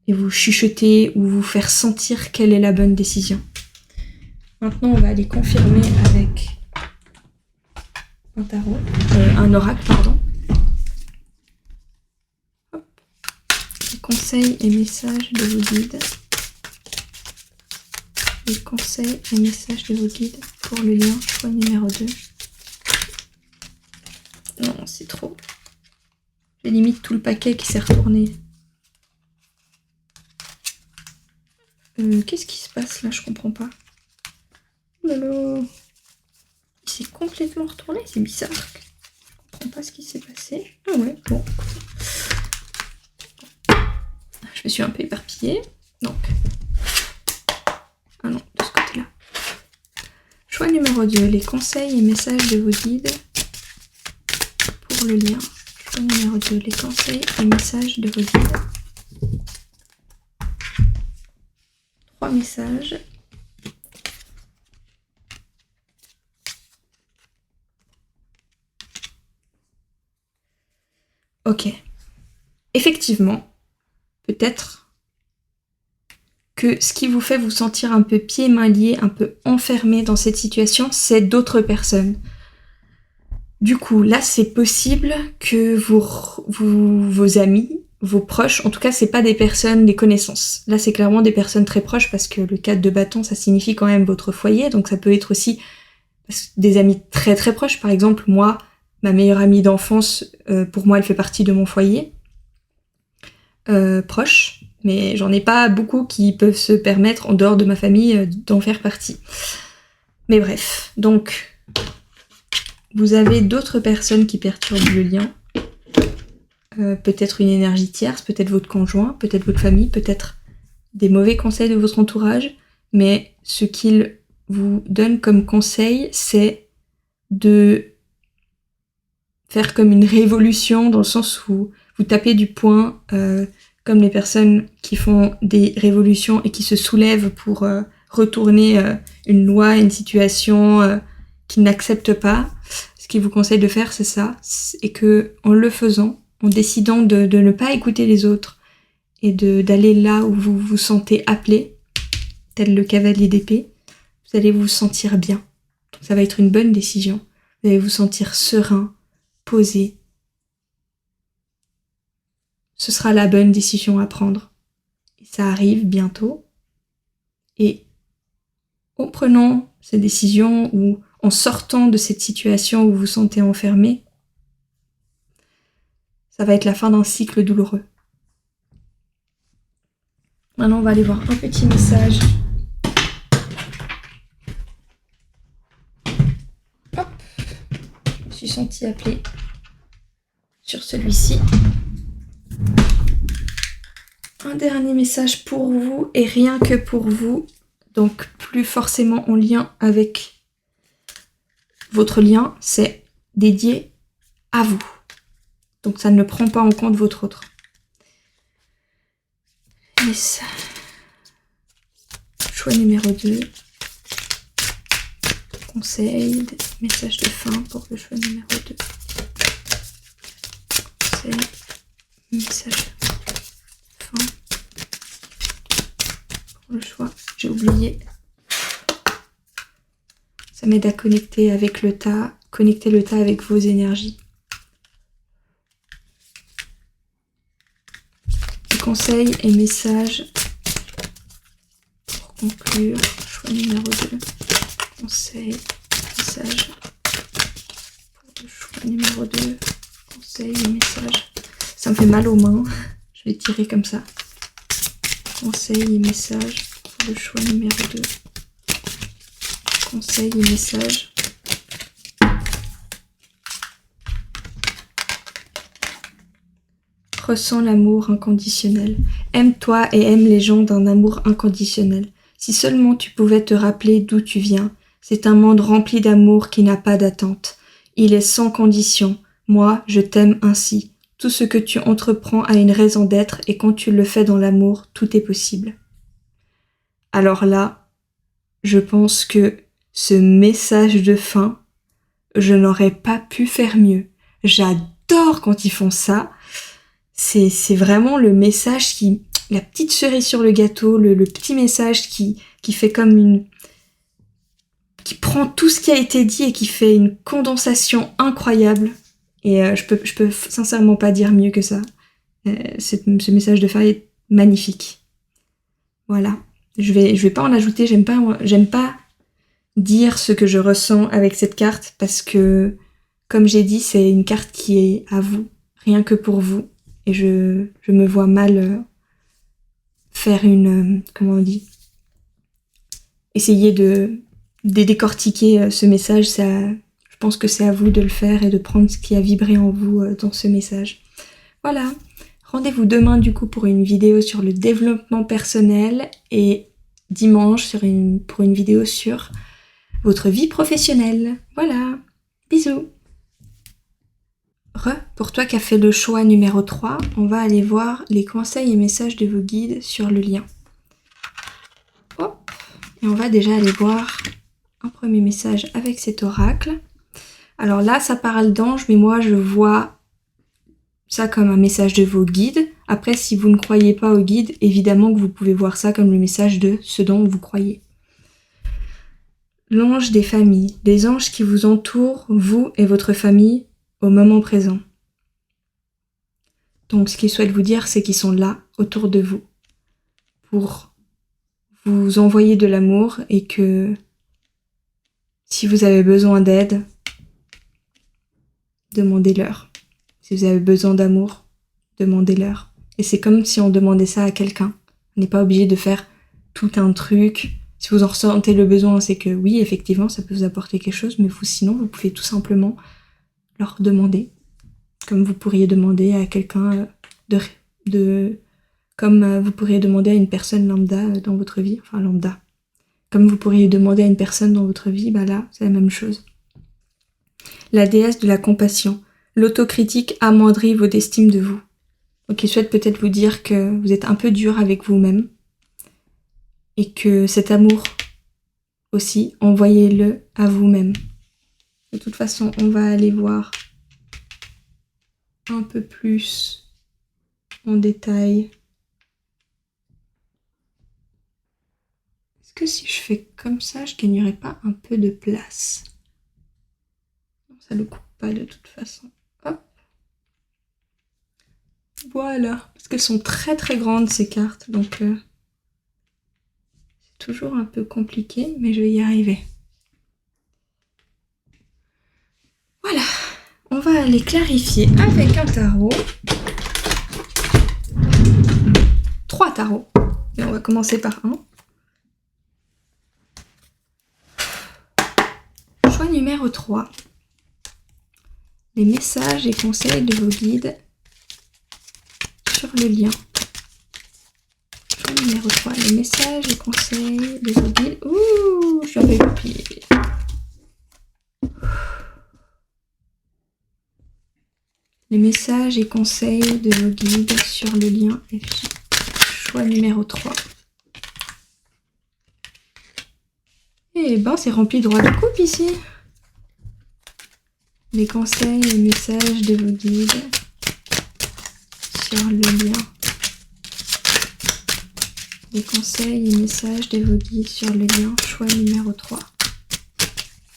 Et vous chuchoter ou vous faire sentir quelle est la bonne décision. Maintenant, on va aller confirmer avec un tarot, un oracle, pardon. Hop. Les conseils et messages de vos guides. Les conseils et messages de vos guides pour le lien choix numéro 2. Non, c'est trop. J'ai limite tout le paquet qui s'est retourné. Qu'est-ce qui se passe là? Je comprends pas. Oh là là. Il s'est complètement retourné, c'est bizarre. Je comprends pas ce qui s'est passé. Ah ouais, bon. Je me suis un peu éparpillée. Donc. Ah non, de ce côté-là. Choix numéro 2. Les conseils et messages de vos guides pour le lien. Choix numéro 2. Les conseils et messages de vos guides. 3 messages. Ok. Effectivement, peut-être que ce qui vous fait vous sentir un peu pieds et mains liés, un peu enfermé dans cette situation, c'est d'autres personnes. Du coup, là, c'est possible que vos amis, vos proches, en tout cas, c'est pas des personnes, des connaissances. Là, c'est clairement des personnes très proches parce que le 4 de bâton, ça signifie quand même votre foyer, donc ça peut être aussi des amis très très proches. Par exemple, moi, ma meilleure amie d'enfance, pour moi, elle fait partie de mon foyer. proches, mais j'en ai pas beaucoup qui peuvent se permettre, en dehors de ma famille, d'en faire partie. Mais bref, donc, vous avez d'autres personnes qui perturbent le lien. Peut-être une énergie tierce, peut-être votre conjoint, peut-être votre famille, peut-être des mauvais conseils de votre entourage, mais ce qu'il vous donne comme conseil, c'est de faire comme une révolution, dans le sens où vous tapez du poing, comme les personnes qui font des révolutions et qui se soulèvent pour retourner une loi, une situation qu'ils n'acceptent pas. Ce qu'il vous conseille de faire, c'est ça, et que en le faisant, en décidant de ne pas écouter les autres et d'aller là où vous vous sentez appelé, tel le cavalier d'épée, vous allez vous sentir bien. Donc ça va être une bonne décision. Vous allez vous sentir serein, posé. Ce sera la bonne décision à prendre. Et ça arrive bientôt. Et en prenant cette décision ou en sortant de cette situation où vous vous sentez enfermé, ça va être la fin d'un cycle douloureux. Maintenant, on va aller voir un petit message. Hop, je me suis sentie appelée sur celui-ci. Un dernier message pour vous et rien que pour vous, donc plus forcément en lien avec votre lien, c'est dédié à vous. Donc ça ne prend pas en compte votre autre. Yes. Choix numéro 2. Conseil, message de fin pour le choix numéro 2. Conseil, message de fin pour le choix. J'ai oublié. Ça m'aide à connecter avec le tas, connecter le tas avec vos énergies. Conseils et messages pour conclure. Choix numéro 2. Conseil, message pour le choix numéro 2. Conseil et message. Ça me fait mal aux mains. Je vais tirer comme ça. Conseil et message pour le choix numéro 2. Conseil et message. Ressens l'amour inconditionnel. Aime-toi et aime les gens d'un amour inconditionnel. Si seulement tu pouvais te rappeler d'où tu viens. C'est un monde rempli d'amour qui n'a pas d'attente. Il est sans condition. Moi, je t'aime ainsi. Tout ce que tu entreprends a une raison d'être et quand tu le fais dans l'amour, tout est possible. Alors là, je pense que ce message de fin, je n'aurais pas pu faire mieux. J'adore quand ils font ça. C'est vraiment le message qui... La petite cerise sur le gâteau, le petit message qui fait comme une... qui prend tout ce qui a été dit et qui fait une condensation incroyable. Et je peux sincèrement pas dire mieux que ça. Ce message de fin est magnifique. Voilà. Je vais pas en ajouter, j'aime pas dire ce que je ressens avec cette carte parce que, comme j'ai dit, c'est une carte qui est à vous, rien que pour vous. Et je me vois mal faire une... comment on dit ? Essayer de décortiquer ce message. Je pense que c'est à vous de le faire et de prendre ce qui a vibré en vous dans ce message. Voilà. Rendez-vous demain du coup pour une vidéo sur le développement personnel et dimanche pour une vidéo sur votre vie professionnelle. Voilà. Bisous. Pour toi qui as fait le choix numéro 3, on va aller voir les conseils et messages de vos guides sur le lien. Hop. Et on va déjà aller voir un premier message avec cet oracle. Alors là, ça parle d'ange, mais moi je vois ça comme un message de vos guides. Après, si vous ne croyez pas aux guides, évidemment que vous pouvez voir ça comme le message de ce dont vous croyez. L'ange des familles, des anges qui vous entourent, vous et votre famille, au moment présent. Donc ce qu'ils souhaitent vous dire, c'est qu'ils sont là, autour de vous, pour vous envoyer de l'amour et que si vous avez besoin d'aide, demandez-leur. Si vous avez besoin d'amour, demandez-leur. Et c'est comme si on demandait ça à quelqu'un. On n'est pas obligé de faire tout un truc. Si vous en ressentez le besoin, c'est que oui, effectivement, ça peut vous apporter quelque chose, mais sinon, vous pouvez tout simplement leur demander. Comme vous pourriez demander à quelqu'un comme vous pourriez demander à une personne lambda dans votre vie, enfin lambda. Comme vous pourriez demander à une personne dans votre vie, bah là, c'est la même chose. La déesse de la compassion. L'autocritique amoindrit votre estime de vous. Donc il souhaite peut-être vous dire que vous êtes un peu dur avec vous-même et que cet amour aussi, envoyez-le à vous-même. De toute façon, on va aller voir un peu plus en détail. Est-ce que si je fais comme ça, je gagnerais pas un peu de place? Non, ça ne coupe pas de toute façon. Hop. Voilà. Parce qu'elles sont très très grandes ces cartes, donc c'est toujours un peu compliqué, mais je vais y arriver. Voilà. On va aller clarifier avec un tarot. 3 tarots. Et on va commencer par un. Choix numéro 3. Les messages et conseils de vos guides sur le lien. Choix numéro 3. Les messages et conseils de vos guides. Ouh, je vais le plier. Les messages et conseils de vos guides sur le lien FJ. Choix numéro 3. Eh ben, c'est rempli droit de coupe ici. Les conseils et messages de vos guides sur le lien. Les conseils et messages de vos guides sur le lien. Choix numéro 3.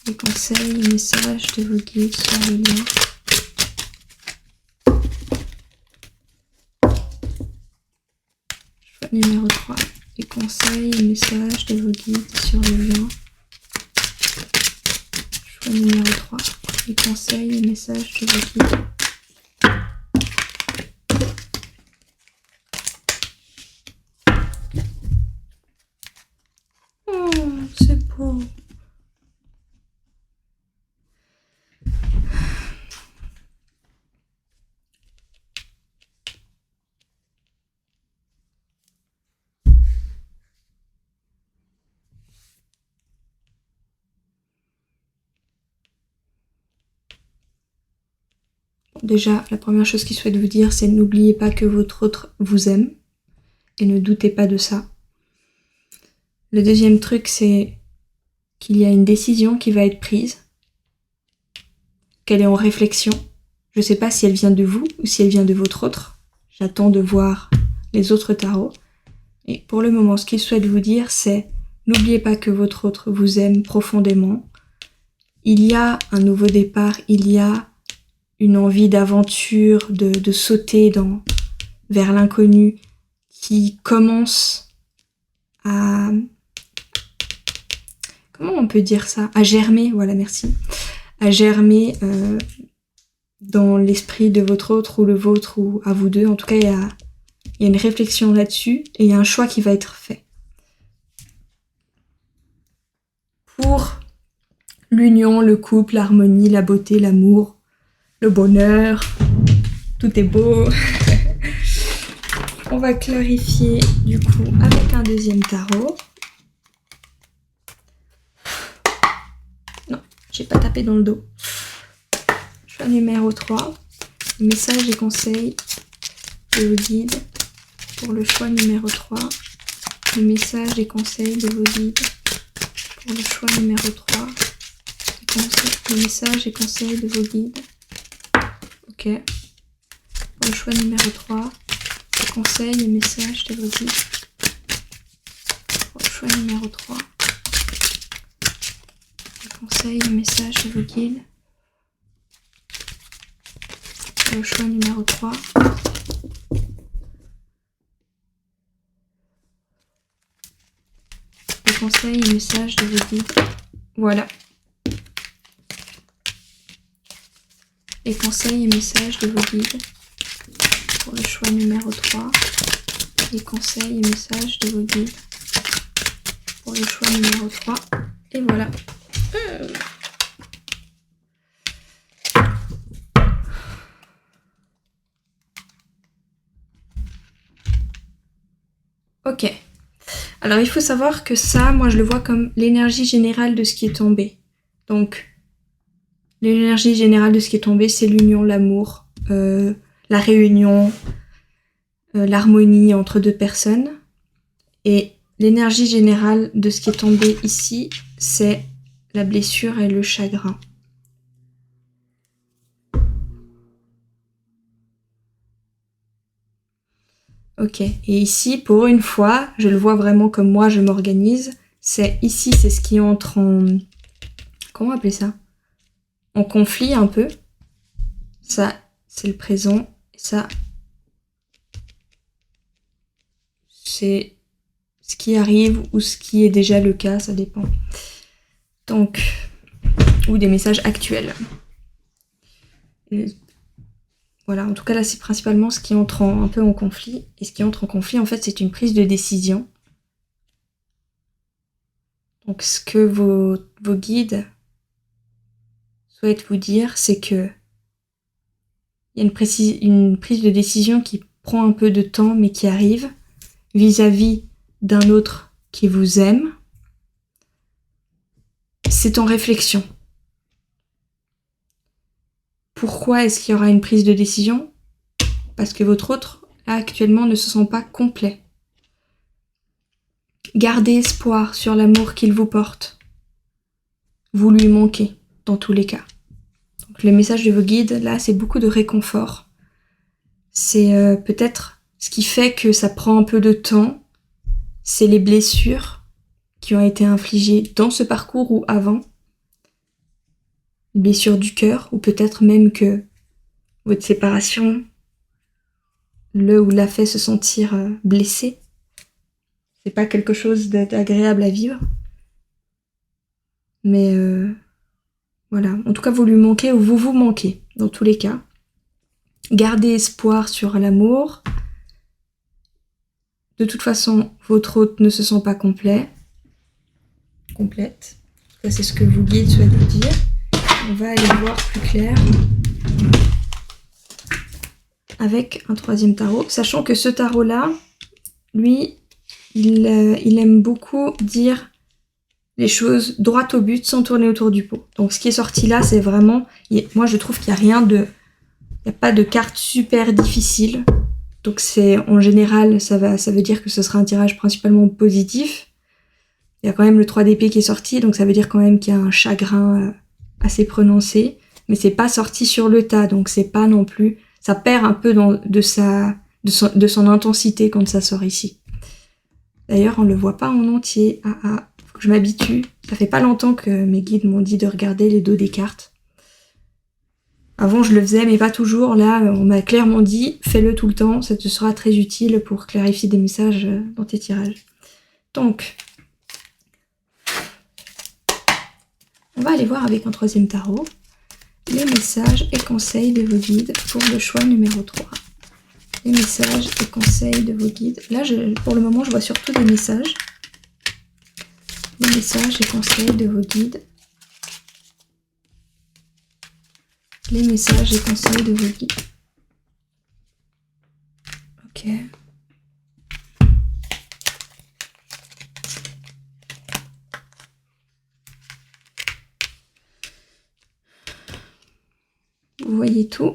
Les conseils et messages de vos guides sur le lien. Choix numéro 3. Les conseils et messages de vos guides sur le lien. Choix numéro 3. Les conseils et messages de vos guides. Oh, c'est beau. Déjà, la première chose qu'il souhaite vous dire, c'est n'oubliez pas que votre autre vous aime et ne doutez pas de ça. Le deuxième truc, c'est qu'il y a une décision qui va être prise, qu'elle est en réflexion. Je ne sais pas si elle vient de vous ou si elle vient de votre autre. J'attends de voir les autres tarots. Et pour le moment, ce qu'il souhaite vous dire, c'est n'oubliez pas que votre autre vous aime profondément. Il y a un nouveau départ, il y a une envie d'aventure, de sauter vers l'inconnu qui commence à... Comment on peut dire ça? À germer, voilà, merci. À germer dans l'esprit de votre autre ou le vôtre ou à vous deux. En tout cas, il y a une réflexion là-dessus et il y a un choix qui va être fait. Pour l'union, le couple, l'harmonie, la beauté, l'amour, le bonheur, tout est beau. On va clarifier du coup avec un deuxième tarot. Non, j'ai pas tapé dans le dos. Choix numéro 3. Messages et conseils de vos guides pour le choix numéro 3. Les messages et conseils de vos guides pour le choix numéro 3. Les messages et conseils de vos guides. Ok. Pour le choix numéro 3. Les conseils et messages de vos guides. Pour le choix numéro 3. Les conseils et messages de vos guides. Pour le choix numéro 3. Les conseils et messages de vos guides. Voilà. Les conseils et messages de vos guides pour pour le choix numéro 3. Les conseils et messages de vos guides pour le choix numéro 3. Et voilà. Ok. Alors il faut savoir que ça, moi je le vois comme l'énergie générale de ce qui est tombé. Donc l'énergie générale de ce qui est tombé, c'est l'union, l'amour, la réunion, l'harmonie entre deux personnes. Et l'énergie générale de ce qui est tombé ici, c'est la blessure et le chagrin. Ok, et ici, pour une fois, je le vois vraiment comme moi, je m'organise. C'est ici, c'est ce qui entre en... Comment appeler ça? En conflit un peu. Ça, c'est le présent. Et ça, c'est ce qui arrive ou ce qui est déjà le cas, ça dépend. Donc, ou des messages actuels. Et voilà, en tout cas là, c'est principalement ce qui entre un peu en conflit. Et ce qui entre en conflit, en fait, c'est une prise de décision. Donc, ce que vos guides souhaitent vous dire, c'est que il y a une prise de décision qui prend un peu de temps, mais qui arrive vis-à-vis d'un autre qui vous aime. C'est en réflexion. Pourquoi est-ce qu'il y aura une prise de décision? Parce que votre autre, là, actuellement, ne se sent pas complet. Gardez espoir sur l'amour qu'il vous porte. Vous lui manquez, dans tous les cas. Donc, le message de vos guides, là, c'est beaucoup de réconfort. C'est peut-être ce qui fait que ça prend un peu de temps, c'est les blessures qui ont été infligées dans ce parcours ou avant. Les blessures du cœur, ou peut-être même que votre séparation le ou l'a fait se sentir blessé. C'est pas quelque chose d'agréable à vivre. Mais voilà. En tout cas, vous lui manquez ou vous vous manquez, dans tous les cas. Gardez espoir sur l'amour. De toute façon, votre hôte ne se sent pas complète. Ça, c'est ce que vos guides souhaitent vous dire. On va aller voir plus clair avec un troisième tarot, sachant que ce tarot-là, lui, il aime beaucoup dire les choses droit au but sans tourner autour du pot. Donc ce qui est sorti là, c'est vraiment... Moi, je trouve qu'il n'y a rien de... Il n'y a pas de carte super difficile. Donc c'est en général, ça veut dire que ce sera un tirage principalement positif. Il y a quand même le 3 d'épée qui est sorti, donc ça veut dire quand même qu'il y a un chagrin assez prononcé. Mais c'est pas sorti sur le tas, donc c'est pas non plus... Ça perd un peu de son intensité quand ça sort ici. D'ailleurs, on le voit pas en entier. Faut que je m'habitue. Ça fait pas longtemps que mes guides m'ont dit de regarder les dos des cartes. Avant, je le faisais, mais pas toujours. Là, on m'a clairement dit, fais-le tout le temps, ça te sera très utile pour clarifier des messages dans tes tirages. Donc, on va aller voir avec un troisième tarot les messages et conseils de vos guides pour le choix numéro 3. Les messages et conseils de vos guides. Là, pour le moment, je vois surtout des messages. Les messages et conseils de vos guides. Les messages et conseils de vos guides. Ok. Vous voyez tout.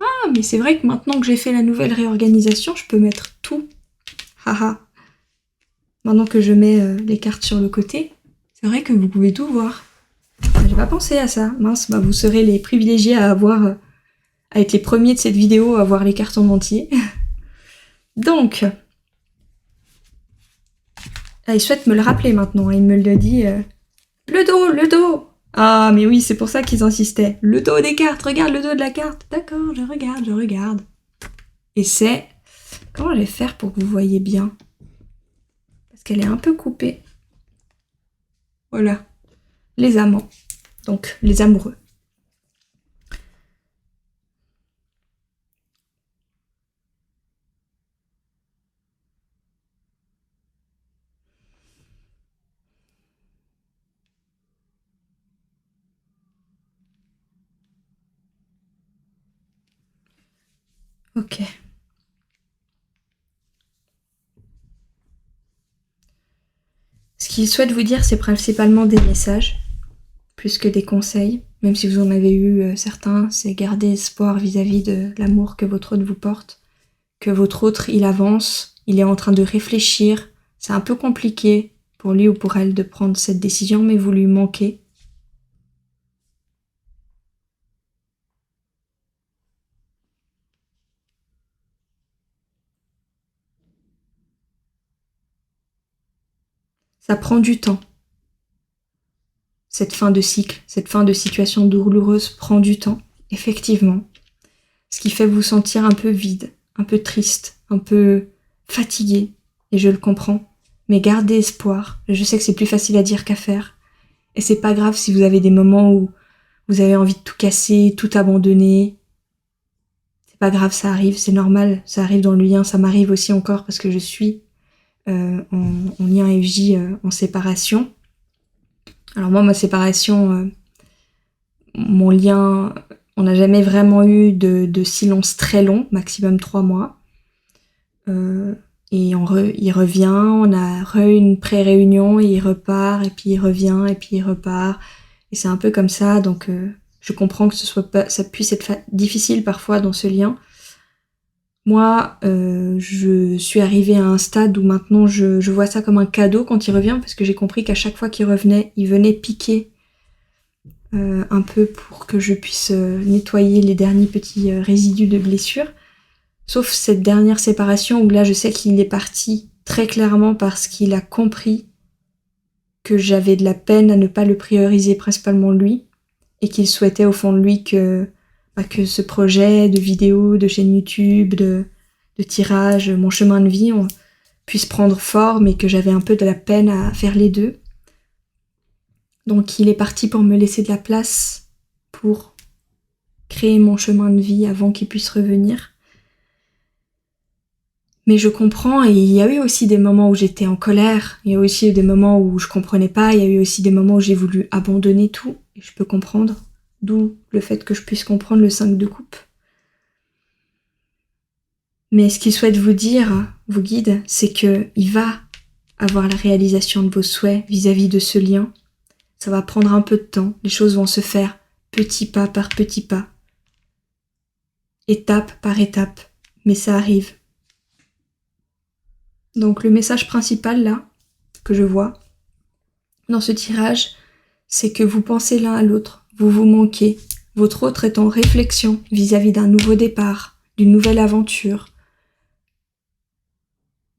Ah, mais c'est vrai que maintenant que j'ai fait la nouvelle réorganisation, je peux mettre tout. Haha. Maintenant que je mets les cartes sur le côté, c'est vrai que vous pouvez tout voir. J'ai pas pensé à ça. Mince, bah vous serez les privilégiés à être les premiers de cette vidéo à voir les cartes en entier. Donc, il souhaite me le rappeler maintenant. Il me le dit. Le dos. Ah, mais oui, c'est pour ça qu'ils insistaient. Le dos des cartes, regarde le dos de la carte. D'accord, je regarde. Et c'est... Comment je vais faire pour que vous voyez bien? Parce qu'elle est un peu coupée. Voilà. Les amants. Donc, les amoureux. Ok. Ce qu'il souhaite vous dire, c'est principalement des messages, plus que des conseils. Même si vous en avez eu certains, c'est garder espoir vis-à-vis de l'amour que votre autre vous porte. Que votre autre, il avance, il est en train de réfléchir. C'est un peu compliqué pour lui ou pour elle de prendre cette décision, mais vous lui manquez. Ça prend du temps. Cette fin de cycle, cette fin de situation douloureuse prend du temps, effectivement. Ce qui fait vous sentir un peu vide, un peu triste, un peu fatigué, et je le comprends. Mais gardez espoir. Je sais que c'est plus facile à dire qu'à faire. Et c'est pas grave si vous avez des moments où vous avez envie de tout casser, tout abandonner. C'est pas grave, ça arrive, c'est normal, ça arrive dans le lien, ça m'arrive aussi encore parce que je suis en lien FJ en séparation. Alors moi, ma séparation, mon lien, on n'a jamais vraiment eu de silence très long, maximum 3 mois. Et il revient, on a une pré-réunion, et il repart, et puis il revient, et puis il repart. Et c'est un peu comme ça, donc je comprends que ça puisse être difficile parfois dans ce lien. Moi, je suis arrivée à un stade où maintenant je vois ça comme un cadeau quand il revient, parce que j'ai compris qu'à chaque fois qu'il revenait, il venait piquer un peu pour que je puisse nettoyer les derniers petits résidus de blessures. Sauf cette dernière séparation où là je sais qu'il est parti très clairement parce qu'il a compris que j'avais de la peine à ne pas le prioriser principalement lui et qu'il souhaitait au fond de lui que ce projet de vidéo, de chaîne YouTube, de tirage, mon chemin de vie puisse prendre forme et que j'avais un peu de la peine à faire les deux. Donc il est parti pour me laisser de la place pour créer mon chemin de vie avant qu'il puisse revenir. Mais je comprends, et il y a eu aussi des moments où j'étais en colère, il y a eu aussi des moments où je comprenais pas, il y a eu aussi des moments où j'ai voulu abandonner tout, et je peux comprendre, d'où le fait que je puisse comprendre le 5 de coupe. Mais ce qu'il souhaite vous dire, vous guide, c'est que il va avoir la réalisation de vos souhaits vis-à-vis de ce lien. Ça va prendre un peu de temps, les choses vont se faire petit pas par petit pas, étape par étape, mais ça arrive. Donc le message principal là, que je vois dans ce tirage, c'est que vous pensez l'un à l'autre, vous vous manquez, votre autre est en réflexion vis-à-vis d'un nouveau départ, d'une nouvelle aventure,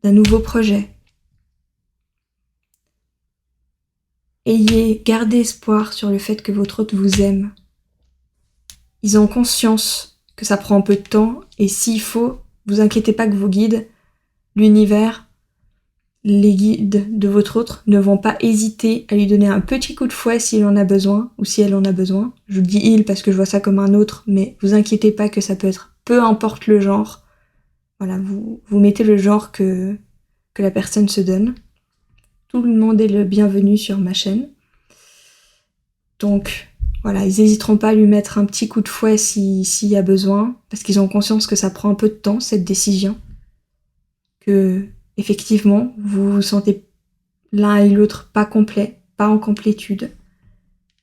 d'un nouveau projet. Gardez espoir sur le fait que votre autre vous aime. Ils ont conscience que ça prend un peu de temps, et s'il faut, vous inquiétez pas que vos guides, l'univers, les guides de votre autre ne vont pas hésiter à lui donner un petit coup de fouet s'il en a besoin, ou si elle en a besoin. Je vous dis il parce que je vois ça comme un autre, mais vous inquiétez pas que ça peut être peu importe le genre. Voilà, vous mettez le genre que la personne se donne. Tout le monde est le bienvenu sur ma chaîne. Donc, voilà, ils n'hésiteront pas à lui mettre un petit coup de fouet s'il y a besoin, parce qu'ils ont conscience que ça prend un peu de temps, cette décision. Que, effectivement, vous vous sentez l'un et l'autre pas complet, pas en complétude.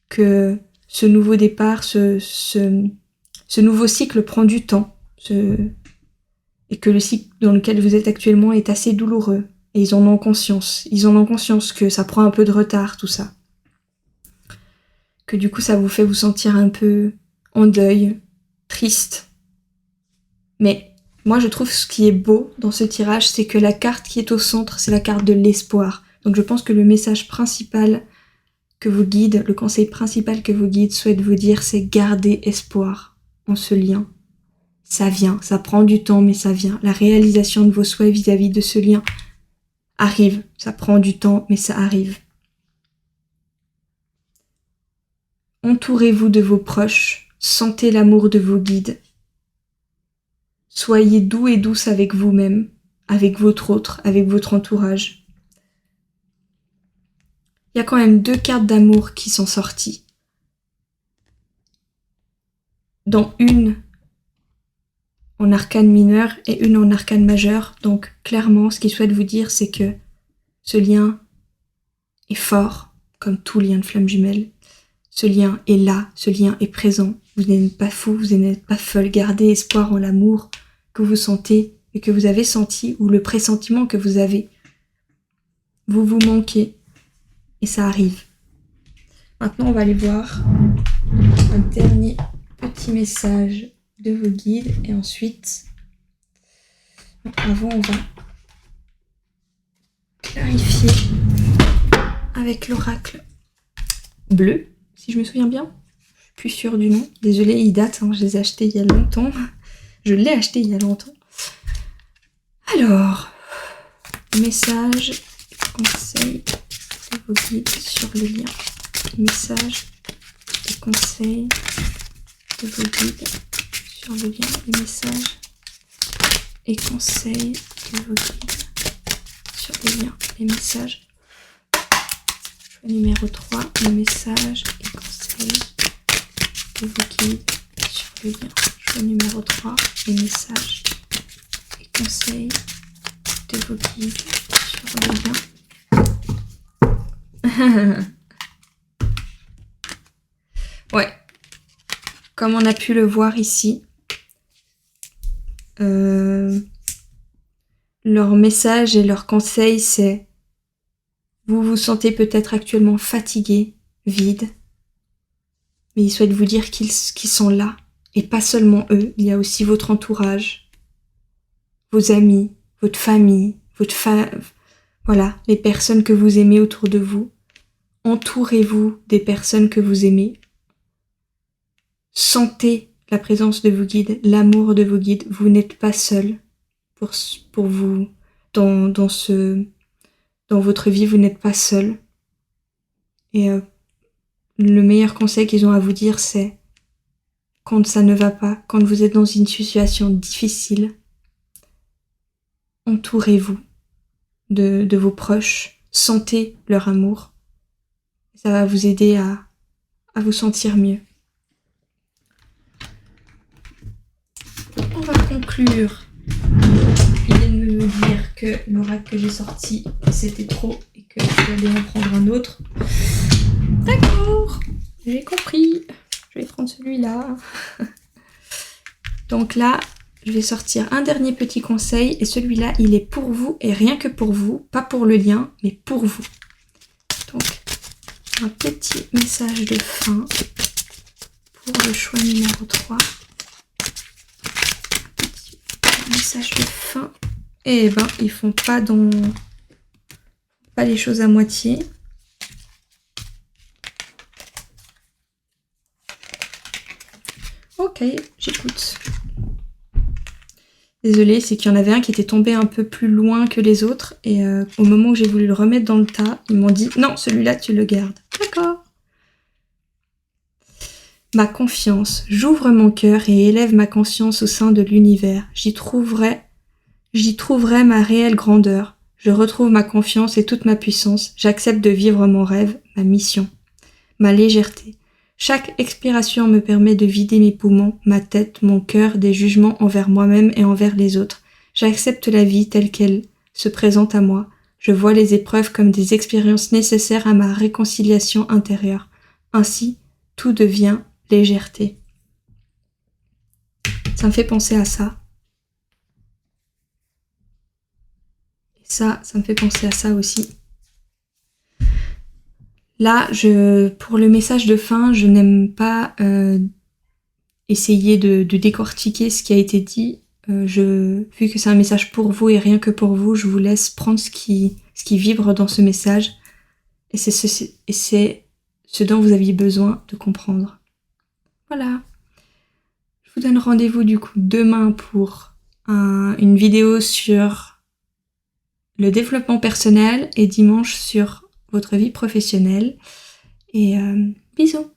Que ce nouveau départ, ce nouveau cycle prend du temps. Et que le cycle dans lequel vous êtes actuellement est assez douloureux. Et ils en ont conscience. Ils en ont conscience que ça prend un peu de retard, tout ça. Que du coup, ça vous fait vous sentir un peu en deuil, triste. Mais moi, je trouve ce qui est beau dans ce tirage, c'est que la carte qui est au centre, c'est la carte de l'espoir. Donc je pense que le message principal que vos guides, le conseil principal que vos guides souhaitent vous dire, c'est garder espoir en ce lien. Ça vient, ça prend du temps, mais ça vient. La réalisation de vos souhaits vis-à-vis de ce lien arrive. Ça prend du temps, mais ça arrive. Entourez-vous de vos proches, sentez l'amour de vos guides. Soyez doux et douce avec vous-même, avec votre autre, avec votre entourage. Il y a quand même 2 cartes d'amour qui sont sorties. Dont une en arcane mineur et une en arcane majeur. Donc clairement, ce qu'il souhaite vous dire, c'est que ce lien est fort, comme tout lien de flamme jumelle. Ce lien est là, ce lien est présent. Vous n'êtes pas fou, vous n'êtes pas folle. Gardez espoir en l'amour que vous sentez et que vous avez senti, ou le pressentiment que vous avez. Vous vous manquez et ça arrive. Maintenant, on va aller voir un dernier petit message de vos guides et ensuite, avant, on va clarifier avec l'oracle bleu, si je me souviens bien. Je suis plus sûre du nom. Désolée, il date, je les ai achetés il y a longtemps. Je l'ai acheté il y a longtemps. Alors, message, conseil de vos guides sur le lien. Message et conseil de vos guides sur le lien. Les messages et conseils de vos guides sur le lien. Les messages. Choix numéro 3. Les messages et conseils de vos guides sur le lien. Choix numéro 3. Les messages et conseils de vos guides sur le lien. Ouais. Comme on a pu le voir ici, leur message et leur conseil, c'est: vous vous sentez peut-être actuellement fatigué, vide, mais ils souhaitent vous dire qu'ils sont là, et pas seulement eux, il y a aussi votre entourage, vos amis, votre famille, voilà, les personnes que vous aimez autour de vous. Entourez-vous des personnes que vous aimez. Sentez la présence de vos guides, l'amour de vos guides. Vous n'êtes pas seul pour vous dans votre vie, vous n'êtes pas seul. Et le meilleur conseil qu'ils ont à vous dire, c'est quand ça ne va pas, quand vous êtes dans une situation difficile, entourez-vous de vos proches, sentez leur amour. Ça va vous aider à vous sentir mieux. On va conclure. Il vient de me dire que l'oracle que j'ai sorti, c'était trop et que j'allais en prendre un autre. D'accord, j'ai compris. Je vais prendre celui-là. Donc là, je vais sortir un dernier petit conseil et celui-là, il est pour vous et rien que pour vous, pas pour le lien, mais pour vous. Donc, un petit message de fin pour le choix numéro 3. Message de fin. Et ben, ils font pas les choses à moitié. Ok, j'écoute. Désolée, c'est qu'il y en avait un qui était tombé un peu plus loin que les autres et au moment où j'ai voulu le remettre dans le tas, ils m'ont dit non, celui-là tu le gardes. D'accord. Ma confiance. J'ouvre mon cœur et élève ma conscience au sein de l'univers. J'y trouverai ma réelle grandeur. Je retrouve ma confiance et toute ma puissance. J'accepte de vivre mon rêve, ma mission, ma légèreté. Chaque expiration me permet de vider mes poumons, ma tête, mon cœur des jugements envers moi-même et envers les autres. J'accepte la vie telle qu'elle se présente à moi. Je vois les épreuves comme des expériences nécessaires à ma réconciliation intérieure. Ainsi, tout devient légèreté. Ça me fait penser à ça. Et ça me fait penser à ça aussi. Là, pour le message de fin, je n'aime pas essayer de décortiquer ce qui a été dit. Vu que c'est un message pour vous et rien que pour vous, je vous laisse prendre ce qui vibre dans ce message. Et c'est ce dont vous aviez besoin de comprendre. Voilà. Je vous donne rendez-vous du coup demain pour une vidéo sur le développement personnel et dimanche sur votre vie professionnelle. Et bisous!